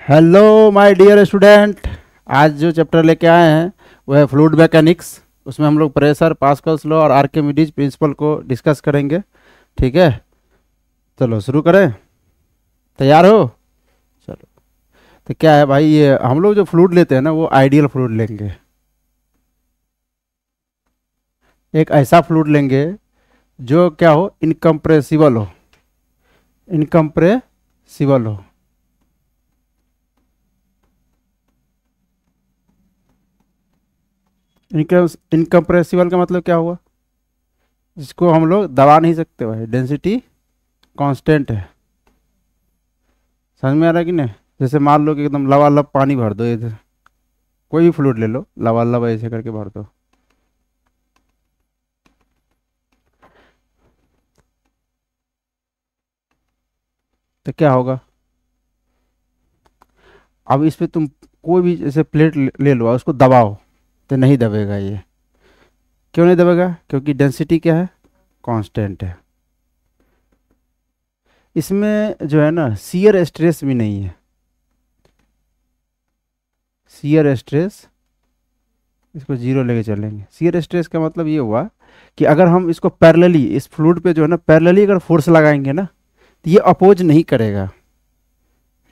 Hello my dear student. आज जो chapter लेके आए हैं वो है फ्लूइड मैकेनिक्स। उसमें हम लोग प्रेशर, पास्कल्स लॉ और आर्किमिडीज प्रिंसिपल को डिस्कस करेंगे। ठीक है, चलो शुरू करें। तैयार हो? चलो। तो क्या है भाई, ये हम लोग जो फ्लूइड लेते हैं ना वो आइडियल फ्लूइड लेंगे। एक ऐसा फ्लूइड लेंगे जो क्या हो, इनकम्प्रेसिबल हो। इनकम्प्रेसिबल हो। इनकम्प्रेसिबल का मतलब क्या हुआ? जिसको हम लोग दबा नहीं सकते भाई, डेंसिटी कांस्टेंट है। समझ में आ रहा है कि नहीं? जैसे मान लो कि एकदम लबालब पानी भर दो इधर, कोई भी फ्लूइड ले लो, लबालब ऐसे करके भर दो, तो क्या होगा? अब इस पे तुम कोई भी जैसे प्लेट ले लो और उसको दबाओ तो नहीं दबेगा ये। क्यों नहीं दबेगा? क्योंकि डेंसिटी क्या है, कांस्टेंट है। इसमें जो है ना शियर स्ट्रेस भी नहीं है। शियर स्ट्रेस, इसको जीरो लेके चलेंगे। शियर स्ट्रेस का मतलब ये हुआ कि अगर हम इसको पैरेलली, इस फ्लूइड पे जो है ना पैरेलली अगर फोर्स लगाएंगे ना तो ये अपोज नहीं करेगा,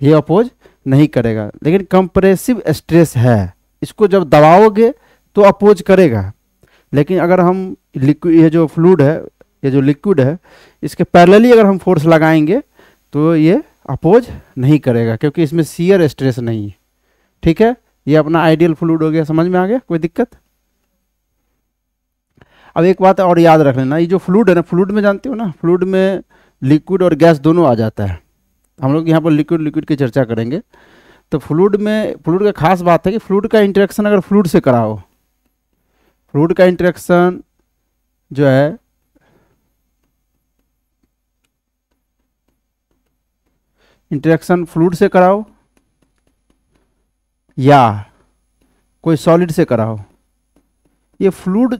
ये अपोज नहीं करेगा। लेकिन कंप्रेसिव स्ट्रेस है, इसको जब दबाओगे तो अपोज करेगा। लेकिन अगर हम लिक्विड, ये जो फ्लूइड है, ये जो लिक्विड है, इसके पैरेलली अगर हम फोर्स लगाएंगे तो ये अपोज नहीं करेगा, क्योंकि इसमें शियर स्ट्रेस नहीं है। ठीक है, ये अपना आइडियल फ्लूइड हो गया। समझ में आ गया? कोई दिक्कत? अब एक बात और याद रख लेना, ये जो फ्लूइड है ना, फ्लूइड में जानते हो ना, फ्लूइड में लिक्विड और गैस दोनों आ जाता है। हम लोग यहाँ पर लिक्विड लिक्विड की चर्चा करेंगे। तो फ्लूइड में, फ्लूइड का खास बात है कि फ्लूइड का इंटरेक्शन अगर फ्लूइड से कराओ, फ्लूइड का इंटरेक्शन जो है इंटरेक्शन फ्लूइड से कराओ या कोई सॉलिड से कराओ, ये फ्लूइड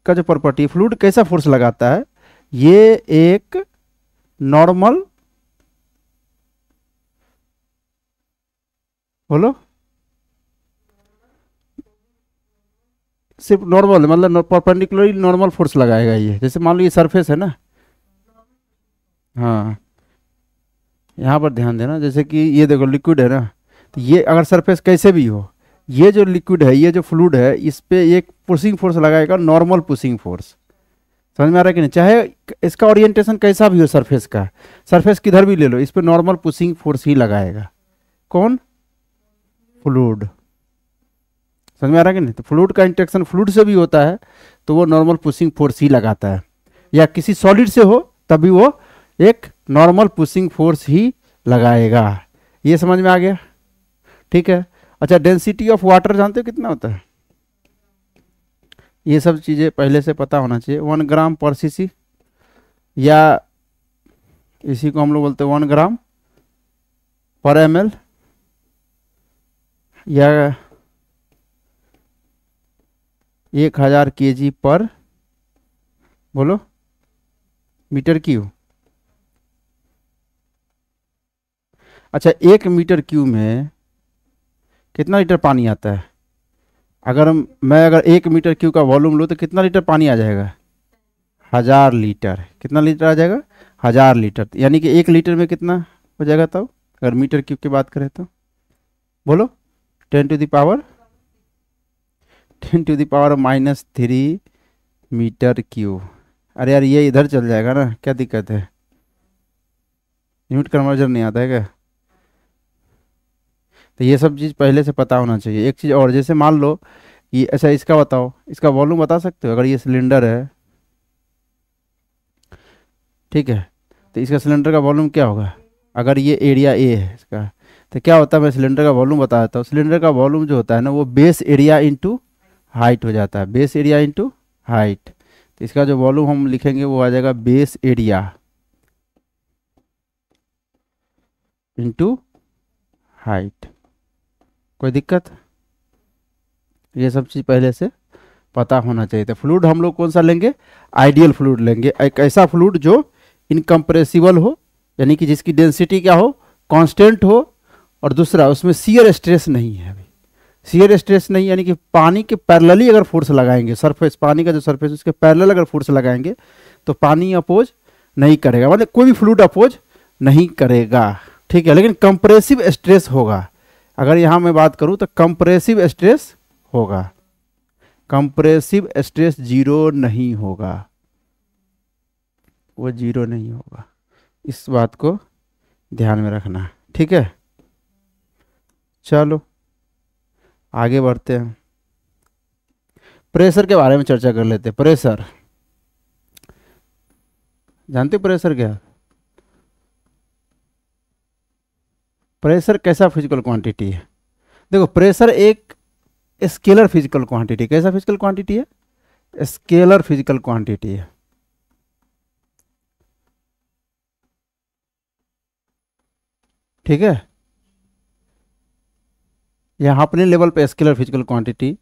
का जो प्रॉपर्टी, फ्लूइड कैसा फोर्स लगाता है, ये एक नॉर्मल, बोलो, सिर्फ नॉर्मल मतलब परपेंडिकुलरली नॉर्मल फोर्स लगाएगा ये। जैसे मान लो ये सरफेस है ना, हाँ यहाँ पर ध्यान देना, जैसे कि ये देखो लिक्विड है ना, तो ये अगर सरफेस कैसे भी हो, ये जो लिक्विड है, ये जो फ्लूइड है, इस पे एक पुशिंग फोर्स लगाएगा, नॉर्मल पुशिंग फोर्स। समझ में आ रहा है कि नहीं? चाहे इसका ओरिएंटेशन कैसा भी हो सरफेस का, सरफेस किधर भी ले लो, इस पे नॉर्मल पुशिंग फोर्स ही लगाएगा। कौन? फ्लूइड। समझ में आ रहा है कि नहीं? तो फ्लूइड का इंटरेक्शन फ्लूइड से भी होता है तो वो नॉर्मल पुशिंग फोर्स ही लगाता है, या किसी सॉलिड से हो तभी वो एक नॉर्मल पुशिंग फोर्स ही लगाएगा। ये समझ में आ गया? ठीक है। अच्छा, डेंसिटी ऑफ वाटर जानते हो कितना होता है? ये सब चीज़ें पहले से पता होना चाहिए। 1 ग्राम पर सीसी, या इसी को हम लोग बोलते हैं 1 ग्राम पर ml, या 1000 kg पर, बोलो, मीटर क्यूब। अच्छा, 1 मीटर क्यूब में कितना लीटर पानी आता है? मैं अगर 1 मीटर क्यूब का वॉल्यूम लूँ तो कितना लीटर पानी आ जाएगा? 1000 लीटर। कितना लीटर आ जाएगा? 1000 लीटर। यानी कि 1 लीटर में कितना हो जाएगा तब, अगर मीटर क्यूब की बात करें तो? बोलो, 10⁻⁻³ -3 मीटर क्यूब। अरे यार, ये इधर चल जाएगा ना, क्या दिक्कत है? यूनिट कन्वर्जन नहीं आता है क्या? तो ये सब चीज़ पहले से पता होना चाहिए। एक चीज़ और, जैसे मान लो ये, अच्छा इसका बताओ, इसका वॉल्यूम बता सकते हो? अगर ये सिलेंडर है, ठीक है, तो इसका सिलेंडर का वॉल्यूम क्या होगा? अगर ये एरिया ए है इसका, तो क्या होता है, मैं सिलेंडर का वॉल्यूम बता देता हूँ। सिलेंडर का वॉल्यूम जो होता है ना, वो बेस एरिया इंटू हाइट हो जाता है, बेस एरिया इंटू हाइट। तो इसका जो वॉल्यूम हम लिखेंगे वो आ जाएगा बेस एरिया इंटू हाइट। कोई दिक्कत? ये सब चीज़ पहले से पता होना चाहिए। तो फ्लूइड हम लोग कौन सा लेंगे? आइडियल फ्लूइड लेंगे, एक ऐसा फ्लूइड जो इनकम्प्रेसिबल हो, यानी कि जिसकी डेंसिटी क्या हो, कांस्टेंट हो, और दूसरा उसमें शियर स्ट्रेस नहीं है। अभी शियर स्ट्रेस नहीं यानी कि पानी के पैरेलली अगर फोर्स लगाएंगे, सरफेस पानी का जो सरफेस उसके पैरेलल अगर फोर्स लगाएंगे तो पानी अपोज नहीं करेगा, मतलब कोई भी फ्लूइड अपोज नहीं करेगा, ठीक है। लेकिन कंप्रेसिव स्ट्रेस होगा। अगर यहाँ मैं बात करूँ तो कंप्रेसिव स्ट्रेस होगा, कंप्रेसिव स्ट्रेस जीरो नहीं होगा, वो जीरो नहीं होगा। इस बात को ध्यान में रखना, ठीक है। चलो आगे बढ़ते हैं, प्रेशर के बारे में चर्चा कर लेते हैं। प्रेशर जानते हो प्रेशर क्या है? प्रेशर कैसा फिजिकल क्वांटिटी है? देखो प्रेशर एक स्केलर फिजिकल क्वांटिटी, कैसा फिजिकल क्वांटिटी है? स्केलर फिजिकल क्वांटिटी है, ठीक है। यहाँ अपने लेवल पे स्केलर फिजिकल क्वांटिटी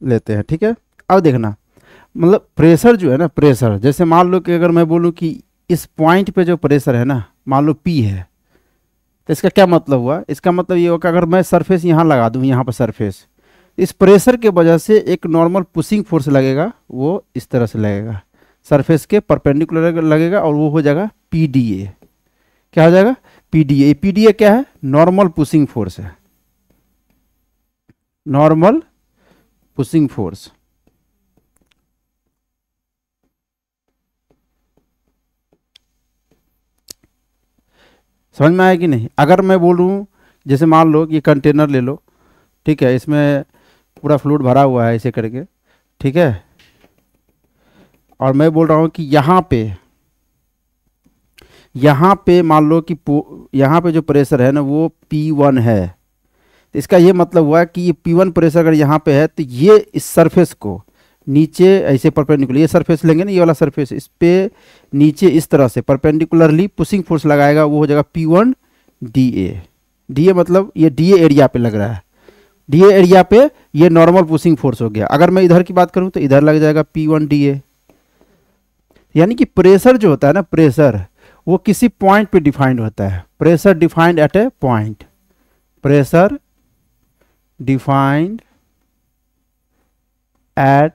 लेते हैं, ठीक है। अब देखना, मतलब प्रेशर जो है ना, प्रेशर जैसे मान लो कि अगर मैं बोलूँ कि इस पॉइंट पे जो प्रेशर है ना, मान लो P है, तो इसका क्या मतलब हुआ? इसका मतलब ये होगा अगर मैं सरफेस यहाँ लगा दूँ, यहाँ पर सरफेस, इस प्रेशर के वजह से एक नॉर्मल पुशिंग फोर्स लगेगा, वो इस तरह से लगेगा, सरफेस के परपेंडिकुलर लगेगा और वो हो जाएगा PDA। क्या हो जाएगा? PDA। PDA क्या है? नॉर्मल पुशिंग फोर्स है, नॉर्मल पुशिंग फोर्स। समझ में आया कि नहीं? अगर मैं बोलूँ जैसे मान लो कि कंटेनर ले लो, ठीक है, इसमें पूरा फ्लूइड भरा हुआ है ऐसे करके, ठीक है, और मैं बोल रहा हूँ कि यहाँ पे मान लो कि यहाँ पे जो प्रेशर है ना वो P1 है, तो इसका ये मतलब हुआ कि ये P1 प्रेशर अगर यहाँ पे है तो ये इस सरफेस को नीचे ऐसे परपेंडिकुलर, ये सरफेस लेंगे ना, ये वाला सरफेस, इस पे नीचे इस तरह से परपेंडिकुलरली पुशिंग फोर्स लगाएगा, वो हो जाएगा P1 DA। DA मतलब ये DA एरिया पे लग रहा है, DA एरिया पे ये नॉर्मल पुशिंग फोर्स हो गया। अगर मैं इधर की बात करूं तो इधर लग जाएगा P1 DA। यानी कि प्रेशर जो होता है ना, प्रेशर वो किसी पॉइंट पे डिफाइंड होता है। Pressure defined at A point, pressure defined at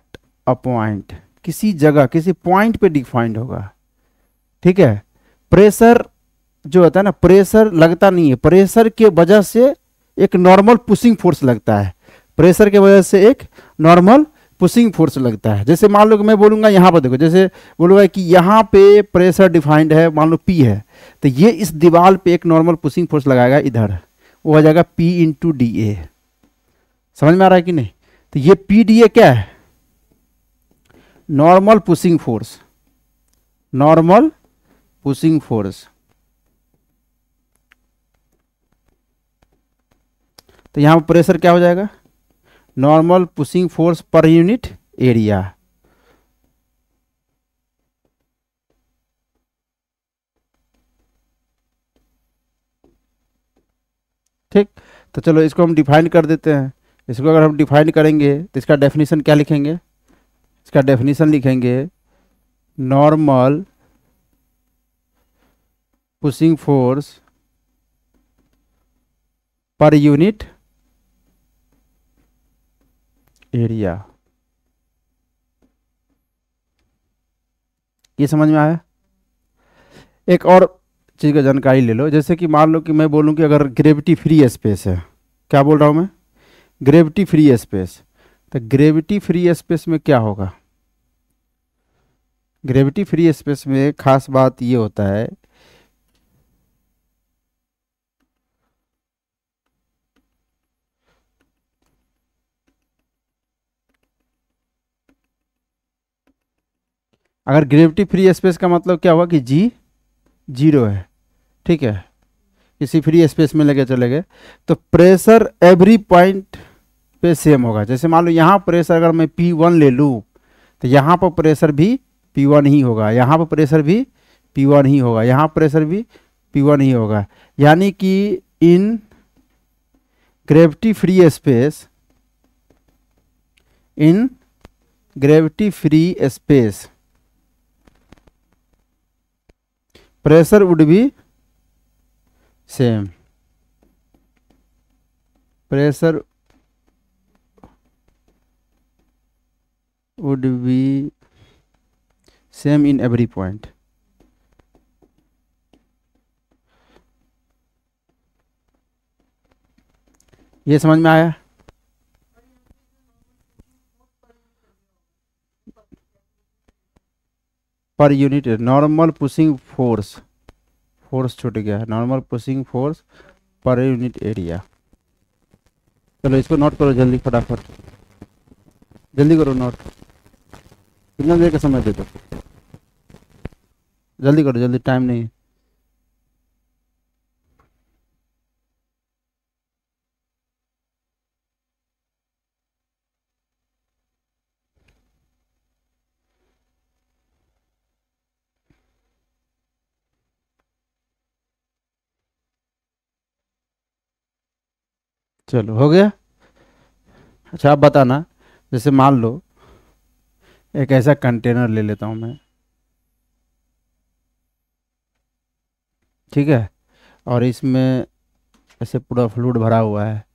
a point, किसी जगह किसी पॉइंट पे डिफाइंड होगा, ठीक है। प्रेशर जो होता है ना, प्रेशर लगता नहीं है, प्रेशर के वजह से एक नॉर्मल पुशिंग फोर्स लगता है, प्रेशर के वजह से एक नॉर्मल पुशिंग फोर्स लगता है। जैसे मान लो कि मैं बोलूंगा यहाँ पर देखो, जैसे बोलूंगा कि यहाँ पे प्रेशर डिफाइंड है, मान लो P है, तो ये इस दीवार पे एक नॉर्मल पुशिंग फोर्स लगाएगा इधर, वो हो जाएगा P इंटू DA। समझ में आ रहा है कि नहीं? तो ये PDA क्या है? Normal pushing force, normal pushing force. तो यहां पर प्रेशर क्या हो जाएगा? Normal pushing force per unit area. ठीक, तो चलो इसको हम डिफाइन कर देते हैं। इसको अगर हम डिफाइन करेंगे तो इसका डेफिनेशन क्या लिखेंगे? इसका डेफिनेशन लिखेंगे normal pushing force per unit area. ये समझ में आया? एक और चीज़ का जानकारी ले लो, जैसे कि मान लो कि मैं बोलूं कि अगर ग्रेविटी फ्री स्पेस है, क्या बोल रहा हूं मैं? Gravity free space. तो ग्रेविटी फ्री स्पेस में क्या होगा? ग्रेविटी फ्री स्पेस में खास बात ये होता है, अगर ग्रेविटी फ्री स्पेस का मतलब क्या हुआ कि G जीरो है, ठीक है, किसी फ्री स्पेस में लेके चले गए, तो प्रेशर एवरी पॉइंट पे सेम होगा। जैसे मान लो यहाँ प्रेशर अगर मैं P1 ले लूँ तो यहाँ पर प्रेशर भी P1 ही होगा, यहाँ पर प्रेशर भी P1 ही होगा, यहाँ प्रेशर भी P1 ही होगा। यानी कि इन gravity free space, in gravity free space pressure would be same, pressure would be same in every point. ये समझ में आया? Per unit normal pushing force, force छूट गया, normal pushing force per unit area. चलो इसको नोट करो जल्दी, फटाफट जल्दी करो नोट। कितना देर का समय दे दो, जल्दी करो, जल्दी, टाइम नहीं है। चलो हो गया। अच्छा आप बताना, जैसे मान लो एक ऐसा कंटेनर ले लेता हूँ मैं, ठीक है, और इसमें ऐसे पूरा फ्लूइड भरा हुआ है।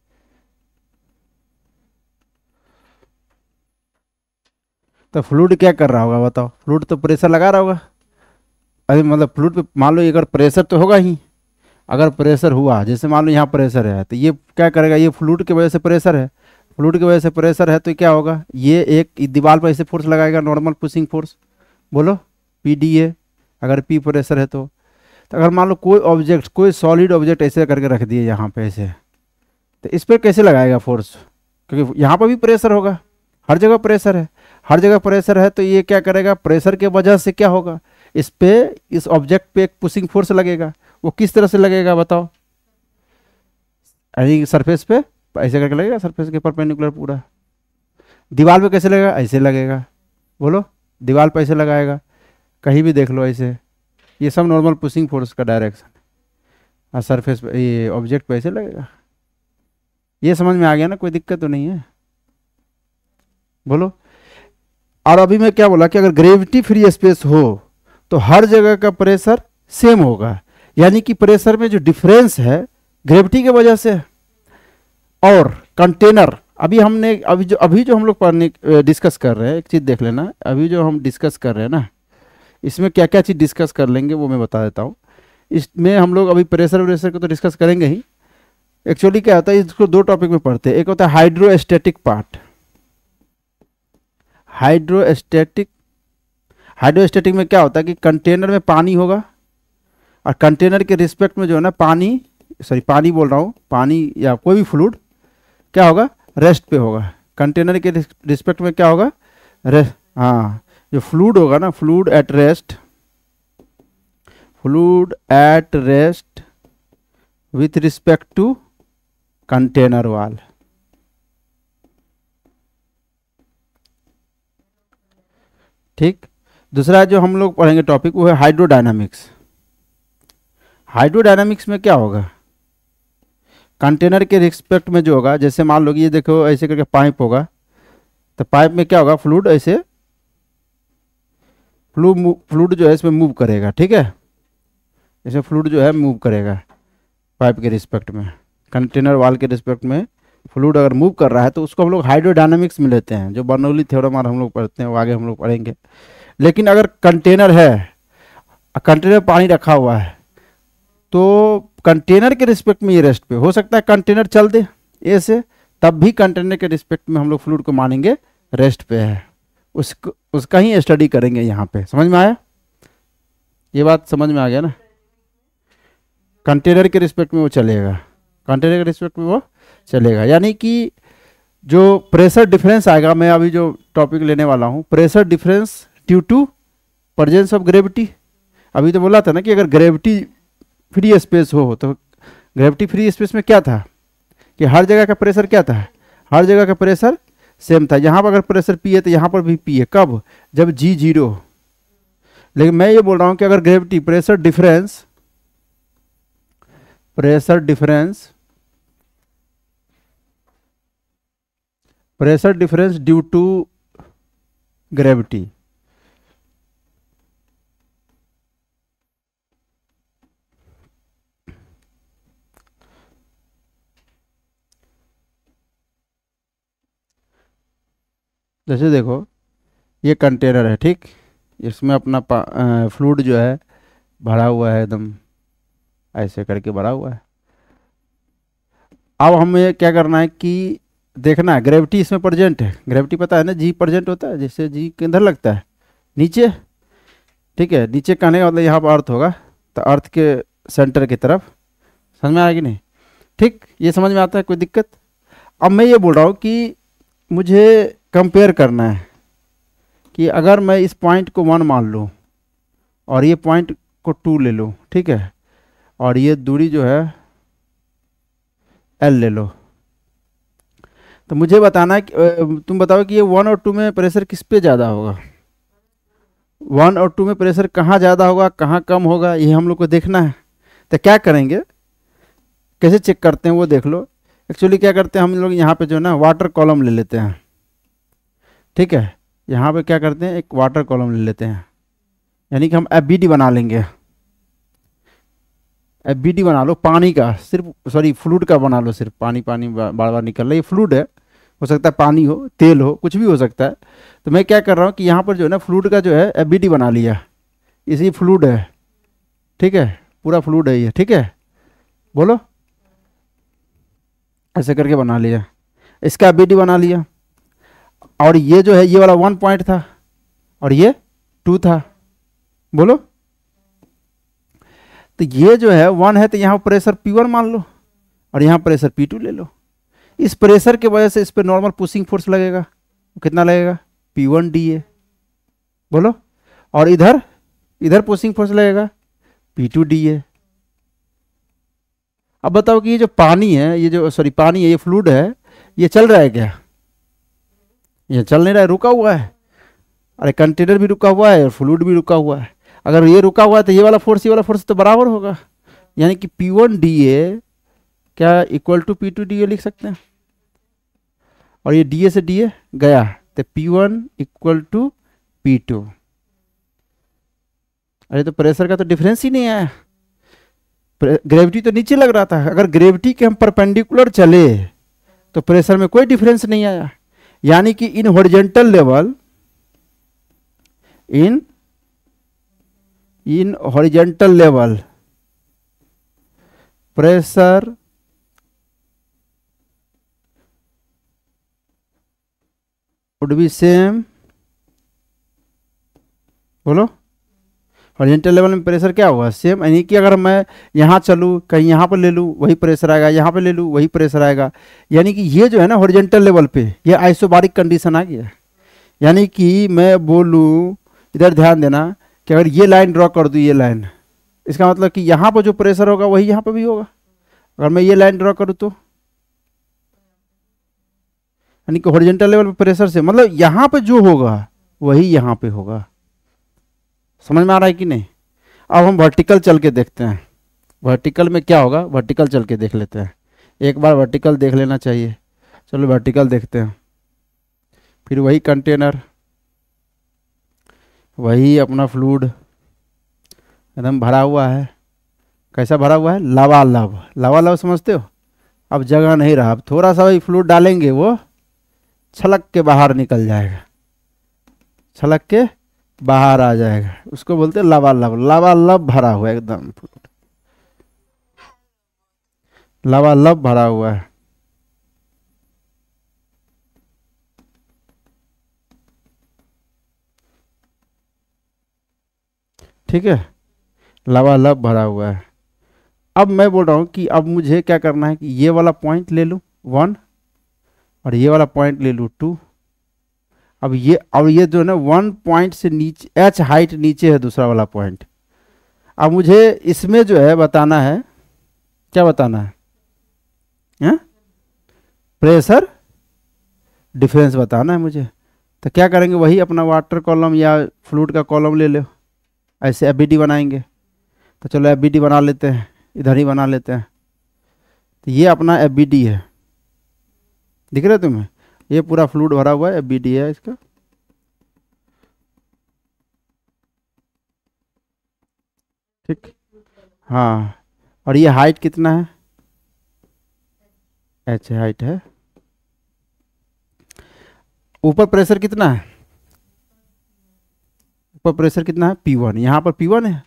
तो फ्लूइड क्या कर रहा होगा बताओ? फ्लूइड तो प्रेशर लगा रहा होगा। अरे मतलब फ्लूइड पे मान लो अगर प्रेशर तो होगा ही, अगर प्रेशर हुआ, जैसे मान लो यहाँ प्रेशर है, तो ये क्या करेगा, ये फ्लूइड की वजह से प्रेशर है, फ्लूइड की वजह से प्रेशर है, तो क्या होगा, ये एक दीवार पर ऐसे फोर्स लगाएगा, नॉर्मल पुशिंग फोर्स, बोलो पी डी ए, अगर पी प्रेशर है तो अगर मान लो कोई ऑब्जेक्ट, कोई सॉलिड ऑब्जेक्ट ऐसे करके रख दिए यहाँ पे ऐसे, तो इस पर कैसे लगाएगा फोर्स? क्योंकि यहाँ पर भी प्रेशर होगा, हर जगह प्रेशर है, हर जगह प्रेशर है, तो ये क्या करेगा, प्रेशर के वजह से क्या होगा, इस पे, इस ऑब्जेक्ट पे एक पुशिंग फोर्स लगेगा। वो किस तरह से लगेगा बताओ? यानी सरफेस पे ऐसे करके लगेगा, सरफेस के परपेंडिकुलर पूरा। दीवार पे कैसे लगेगा? ऐसे लगेगा, बोलो, दीवार पे ऐसे लगाएगा, कहीं भी देख लो ऐसे, ये सब नॉर्मल पुशिंग फोर्स का डायरेक्शन। और सरफेस पे, ये ऑब्जेक्ट पे ऐसे लगेगा। ये समझ में आ गया ना? कोई दिक्कत तो नहीं है, बोलो। और अभी मैं क्या बोला कि अगर ग्रेविटी फ्री स्पेस हो तो हर जगह का प्रेशर सेम होगा, यानी कि प्रेशर में जो डिफरेंस है ग्रेविटी की वजह से। और कंटेनर, अभी जो हम लोग पढ़ने डिस्कस कर रहे हैं, एक चीज़ देख लेना, अभी जो हम डिस्कस कर रहे हैं ना, इसमें क्या क्या चीज़ डिस्कस कर लेंगे वो मैं बता देता हूँ। इसमें हम लोग अभी प्रेशर व्रेशर को तो डिस्कस करेंगे ही। एक्चुअली क्या होता है, इसको दो टॉपिक में पढ़ते हैं। एक होता है हाइड्रोस्टैटिक पार्ट, हाइड्रोस्टैटिक। हाइड्रोस्टैटिक में क्या होता है कि कंटेनर में पानी होगा, और कंटेनर के रिस्पेक्ट में जो है ना पानी, सॉरी पानी बोल रहा हूँ, पानी या कोई भी फ्लूइड क्या होगा, रेस्ट पे होगा। कंटेनर के रिस्पेक्ट में क्या होगा, रेस्ट। हाँ, जो फ्लूइड होगा ना, fluid at rest, fluid at rest with respect to container wall. ठीक। दूसरा जो हम लोग पढ़ेंगे टॉपिक वो है हाइड्रोडायनामिक्स। हाइड्रोडायनामिक्स में क्या होगा, कंटेनर के रिस्पेक्ट में जो होगा, जैसे मान लो कि ये देखो ऐसे करके पाइप होगा, तो पाइप में क्या होगा, फ्लूइड ऐसे, फ्लूइड जो है इसमें मूव करेगा, ठीक है, ऐसे फ्लूइड जो है मूव करेगा पाइप के रिस्पेक्ट में, कंटेनर वाल के रिस्पेक्ट में फ्लूइड अगर मूव कर रहा है तो उसको हम लोग हाइड्रोडायनामिक्स में लेते हैं, जो बर्नौली थ्योरम और हम लोग पढ़ते हैं वो आगे हम लोग पढ़ेंगे। लेकिन अगर कंटेनर है, कंटेनर पानी रखा हुआ है, तो कंटेनर के रिस्पेक्ट में ये रेस्ट पे हो सकता है, कंटेनर चल दे ऐसे, तब भी कंटेनर के रिस्पेक्ट में हम लोग फ्लूइड को मानेंगे रेस्ट पे है। उसका ही स्टडी करेंगे यहाँ पे। समझ में आया? ये बात समझ में आ गया ना? कंटेनर के रिस्पेक्ट में वो चलेगा, कंटेनर के रिस्पेक्ट में वो चलेगा, यानी कि जो प्रेशर डिफरेंस आएगा, मैं अभी जो टॉपिक लेने वाला हूँ, pressure difference due to presence of gravity. अभी तो बोला था ना कि अगर ग्रेविटी फ्री स्पेस हो, तो ग्रेविटी फ्री स्पेस में क्या था कि हर जगह का प्रेशर क्या था, हर जगह का प्रेशर सेम था। यहाँ पर अगर प्रेशर पी है तो यहाँ पर भी पी है, कब, जब जी जीरो। लेकिन मैं ये बोल रहा हूँ कि अगर gravity pressure difference, pressure difference, pressure difference due to gravity, जैसे देखो ये कंटेनर है, ठीक, इसमें अपना फ्लूइड जो है भरा हुआ है एकदम, ऐसे करके भरा हुआ है। अब हमें क्या करना है कि देखना है ग्रेविटी इसमें प्रेजेंट है। ग्रेविटी पता है ना, जी प्रेजेंट होता है, जैसे जी किधर लगता है, नीचे, ठीक है, नीचे कहने का मतलब यहाँ पर अर्थ होगा, तो अर्थ के सेंटर की तरफ। समझ में आया कि नहीं? ठीक, ये समझ में आता है, कोई दिक्कत? अब मैं ये बोल रहा हूँ कि मुझे कंपेयर करना है कि अगर मैं इस पॉइंट को 1 मान लूँ और ये पॉइंट को 2 ले लूँ, ठीक है, और ये दूरी जो है L ले लो, तो मुझे बताना है कि तुम बताओ कि ये 1 और 2 में प्रेशर किस पे ज़्यादा होगा? 1 और 2 में प्रेशर कहाँ ज़्यादा होगा, कहाँ कम होगा, ये हम लोग को देखना है। तो क्या करेंगे, कैसे चेक करते हैं वो देख लो। एक्चुअली क्या करते हैं हम लोग, यहाँ पे जो है ना वाटर कॉलम ले लेते हैं, ठीक है, यहाँ पे क्या करते हैं एक वाटर कॉलम ले लेते हैं, यानी कि हम एफबीडी बना लेंगे। एफबीडी बना लो पानी का, सिर्फ सॉरी फ्लूइड का बना लो, सिर्फ पानी पानी बार बार निकल रहा है, ये फ्लूइड है, हो सकता है पानी हो, तेल हो, कुछ भी हो सकता है। तो मैं क्या कर रहा हूँ कि यहाँ पर जो है ना फ्लूइड का जो है एफबीडी बना लिया, इसी फ्लूइड है, ठीक है, पूरा फ्लूइड है ये, ठीक है, बोलो, ऐसे करके बना लिया, इसका एफबीडी बना लिया। और ये जो है ये वाला 1 पॉइंट था और ये 2 था, बोलो। तो ये जो है 1 है, तो यहाँ प्रेशर P1 मान लो और यहाँ प्रेशर P2 ले लो। इस प्रेशर के वजह से इस पर नॉर्मल पुशिंग फोर्स लगेगा, कितना लगेगा, P1 DA, बोलो। और इधर इधर पुशिंग फोर्स लगेगा P2 DA। अब बताओ कि ये जो पानी है, ये जो सॉरी पानी है, ये फ्लूइड है, ये चल रहा है क्या? ये चल नहीं रहा है, रुका हुआ है। अरे कंटेनर भी रुका हुआ है और फ्लूइड भी रुका हुआ है। अगर ये रुका हुआ है तो ये वाला फोर्स तो बराबर होगा, यानी कि P1 DA क्या इक्वल टू P2 DA लिख सकते हैं। और ये DA से DA गया तो P1 इक्वल टू P2। अरे तो प्रेशर का तो डिफरेंस ही नहीं आया, ग्रेविटी तो नीचे लग रहा था, अगर ग्रेविटी के हम परपेंडिकुलर चले तो प्रेशर में कोई डिफरेंस नहीं आया। यानी कि in horizontal level, in horizontal level pressure would be same, बोलो। हॉरिजॉन्टल लेवल में प्रेशर क्या हुआ, सेम, यानी कि अगर मैं यहाँ चलूँ कहीं यहाँ पर ले लूँ वही प्रेशर आएगा, यहाँ पर ले लूँ वही प्रेशर आएगा। यानी कि ये जो है ना हॉरिजॉन्टल लेवल पे ये आइसोबारिक कंडीशन आ गया। यानी कि मैं बोलूँ, इधर ध्यान देना कि अगर ये लाइन ड्रॉ कर दूँ, ये लाइन, इसका मतलब कि यहाँ पर जो प्रेशर होगा वही यहाँ पर भी होगा। अगर मैं ये लाइन ड्रॉ करूँ तो यानी कि हॉरिजॉन्टल लेवल पे प्रेशर से मतलब यहाँ पे जो होगा वही यहाँ पे होगा। समझ में आ रहा है कि नहीं? अब हम वर्टिकल चल के देखते हैं, वर्टिकल में क्या होगा, वर्टिकल चल के देख लेते हैं। एक बार वर्टिकल देख लेना चाहिए। चलो वर्टिकल देखते हैं। फिर वही कंटेनर, वही अपना फ्लूइड एकदम भरा हुआ है। कैसा भरा हुआ है, लबालब। लबालब समझते हो? अब जगह नहीं रहा, अब थोड़ा सा वही फ्लूइड डालेंगे वो छलक के बाहर निकल जाएगा, छलक के बाहर आ जाएगा, उसको बोलते हैं लबालब। लबालब भरा हुआ है एकदम, लबालब भरा हुआ है। ठीक है, लबालब भरा हुआ है। अब मैं बोल रहा हूँ कि अब मुझे क्या करना है कि ये वाला पॉइंट ले लूँ 1 और ये वाला पॉइंट ले लूँ 2। अब ये जो है ना 1 पॉइंट से नीचे h हाइट नीचे है दूसरा वाला पॉइंट। अब मुझे इसमें जो है बताना है, क्या बताना है, प्रेशर डिफरेंस बताना है मुझे। तो क्या करेंगे, वही अपना वाटर कॉलम या फ्लूइड का कॉलम ले लो, ऐसे एफबीडी बनाएंगे। तो चलो एफबीडी बना लेते हैं, इधर ही बना लेते हैं। तो ये अपना एफबीडी है, दिख रहा है तुम्हें, ये पूरा फ्लूइड भरा हुआ है, एफबीडी है इसका। ठीक, हाँ, और ये हाइट कितना है, h हाइट है। ऊपर प्रेशर कितना है, ऊपर प्रेशर कितना है P1, यहाँ पर P1 है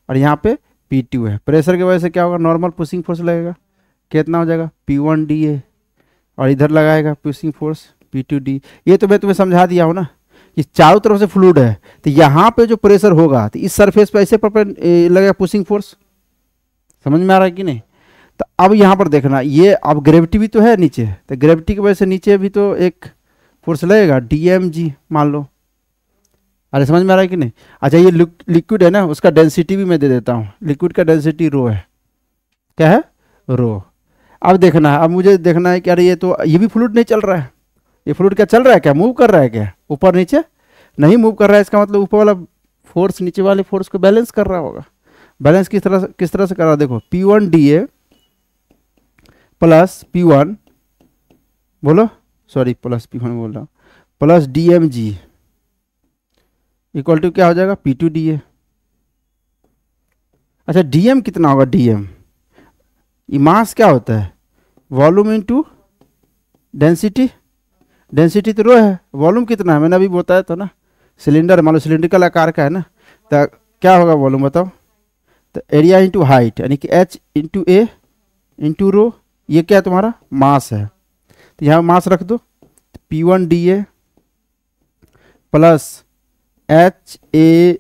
और यहाँ पे P2 है। प्रेशर की वजह से क्या होगा, नॉर्मल पुशिंग फोर्स लगेगा, कितना हो जाएगा P1DA, और इधर लगाएगा पुशिंग फोर्स P2D। ये तो मैं तुम्हें समझा दिया हूँ ना कि चारों तरफ से फ्लूइड है, तो यहाँ पे जो प्रेशर होगा तो इस सरफेस पे ऐसे लगेगा पुशिंग फोर्स। समझ में आ रहा है कि नहीं? तो अब यहाँ पर देखना, ये अब ग्रेविटी भी तो है नीचे, तो ग्रेविटी की वजह से नीचे भी तो एक फोर्स लगेगा DMG मान लो। अरे समझ में आ रहा है कि नहीं? अच्छा ये लिक्विड है ना, उसका डेंसिटी भी मैं दे देता हूँ। लिक्विड का डेंसिटी रो है, क्या है, रो। अब देखना है, अब मुझे देखना है कि अरे ये भी फ्लूइड नहीं चल रहा है, ये फ्लूइड क्या चल रहा है, क्या मूव कर रहा है, क्या ऊपर नीचे नहीं मूव कर रहा है। इसका मतलब ऊपर वाला फोर्स नीचे वाले फोर्स को बैलेंस कर रहा होगा। बैलेंस किस तरह से कर रहा है, देखो P1DA प्लस P1, बोलो सॉरी प्लस P1 बोल रहा हूँ, प्लस DMG इक्वल टू क्या हो जाएगा P2DA। अच्छा DM कितना होगा, DM ये मास क्या होता है, वॉल्यूम इनटू डेंसिटी। डेंसिटी तो रो है, वॉल्यूम कितना है मैंने अभी बताया था ना, सिलेंडर मान लो सिलिंड्रिकल आकार का है ना, तो क्या होगा वॉल्यूम बताओ, तो एरिया इंटू हाइट यानी कि H into A into rho, ये क्या है तुम्हारा मास है। तो यहाँ मास रख दो, P1DA plus HA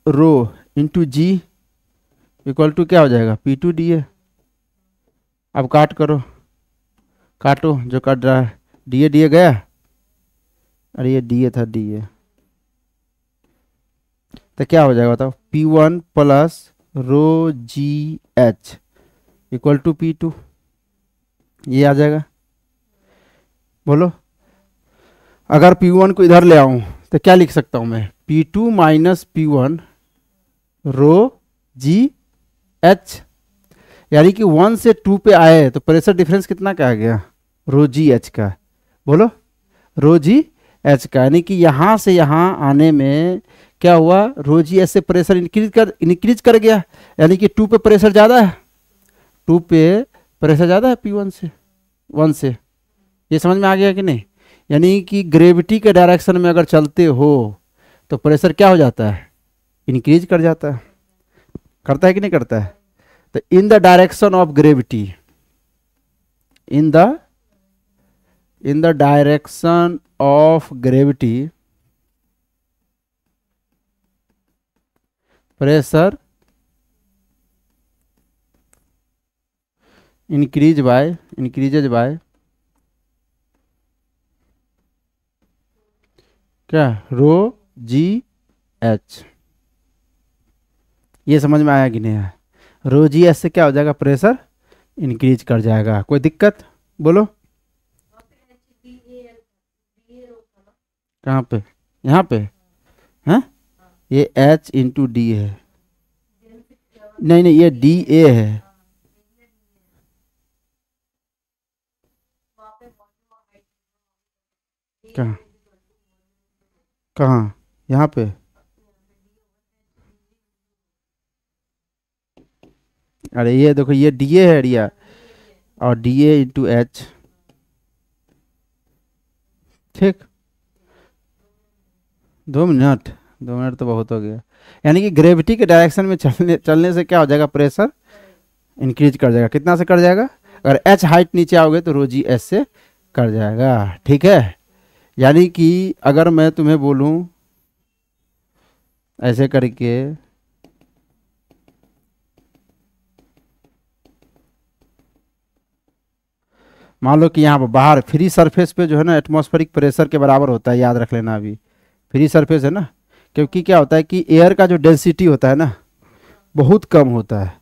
rho into G equal to क्या हो जाएगा P2DA। अब काट करो, काटो जो काट रहा है, DA गया, अरे ये DA था DA, तो क्या हो जाएगा बताओ P1 plus rho GH equal to P2, ये आ जाएगा। बोलो अगर P1 को इधर ले आऊं तो क्या लिख सकता हूं मैं, P2 माइनस P1 रो GH, यानी कि 1 से 2 पे आए तो प्रेशर डिफरेंस कितना का आ गया, रो GH का। बोलो रो GH का, यानी कि यहाँ से यहाँ आने में क्या हुआ, रो GH से प्रेशर इंक्रीज कर गया, यानी कि 2 पे प्रेशर ज़्यादा है, 2 पे प्रेशर ज़्यादा है P1 से 1 से। ये समझ में आ गया कि नहीं? यानी कि ग्रेविटी के डायरेक्शन में अगर चलते हो तो प्रेशर क्या हो जाता है, इंक्रीज कर जाता है, करता है कि नहीं करता है। तो इन the direction of gravity, in the direction of gravity pressure increases by क्या, रो GH। ये समझ में आया कि नहीं आया? रो GH से क्या हो जाएगा, प्रेशर इंक्रीज कर जाएगा। कोई दिक्कत बोलो, कहाँ पे, यहाँ पे हैं, ये H इंटू D है, नहीं ये DA है, कहाँ कहाँ, यहाँ पे, अरे ये देखो ये DA है एरिया, और DA इंटू H, ठीक। 2 मिनट तो बहुत हो गया। यानी कि ग्रेविटी के डायरेक्शन में चलने से क्या हो जाएगा, प्रेशर इंक्रीज कर जाएगा। कितना से कर जाएगा, अगर H हाइट नीचे आओगे तो रो GH से कर जाएगा, ठीक है। यानी कि अगर मैं तुम्हें बोलूं ऐसे करके, मान लो कि यहाँ पर बाहर फ्री सरफेस पे जो है ना एटमॉस्फेरिक प्रेशर के बराबर होता है, याद रख लेना। अभी फ्री सरफेस है ना, क्योंकि क्या होता है कि एयर का जो डेंसिटी होता है ना बहुत कम होता है,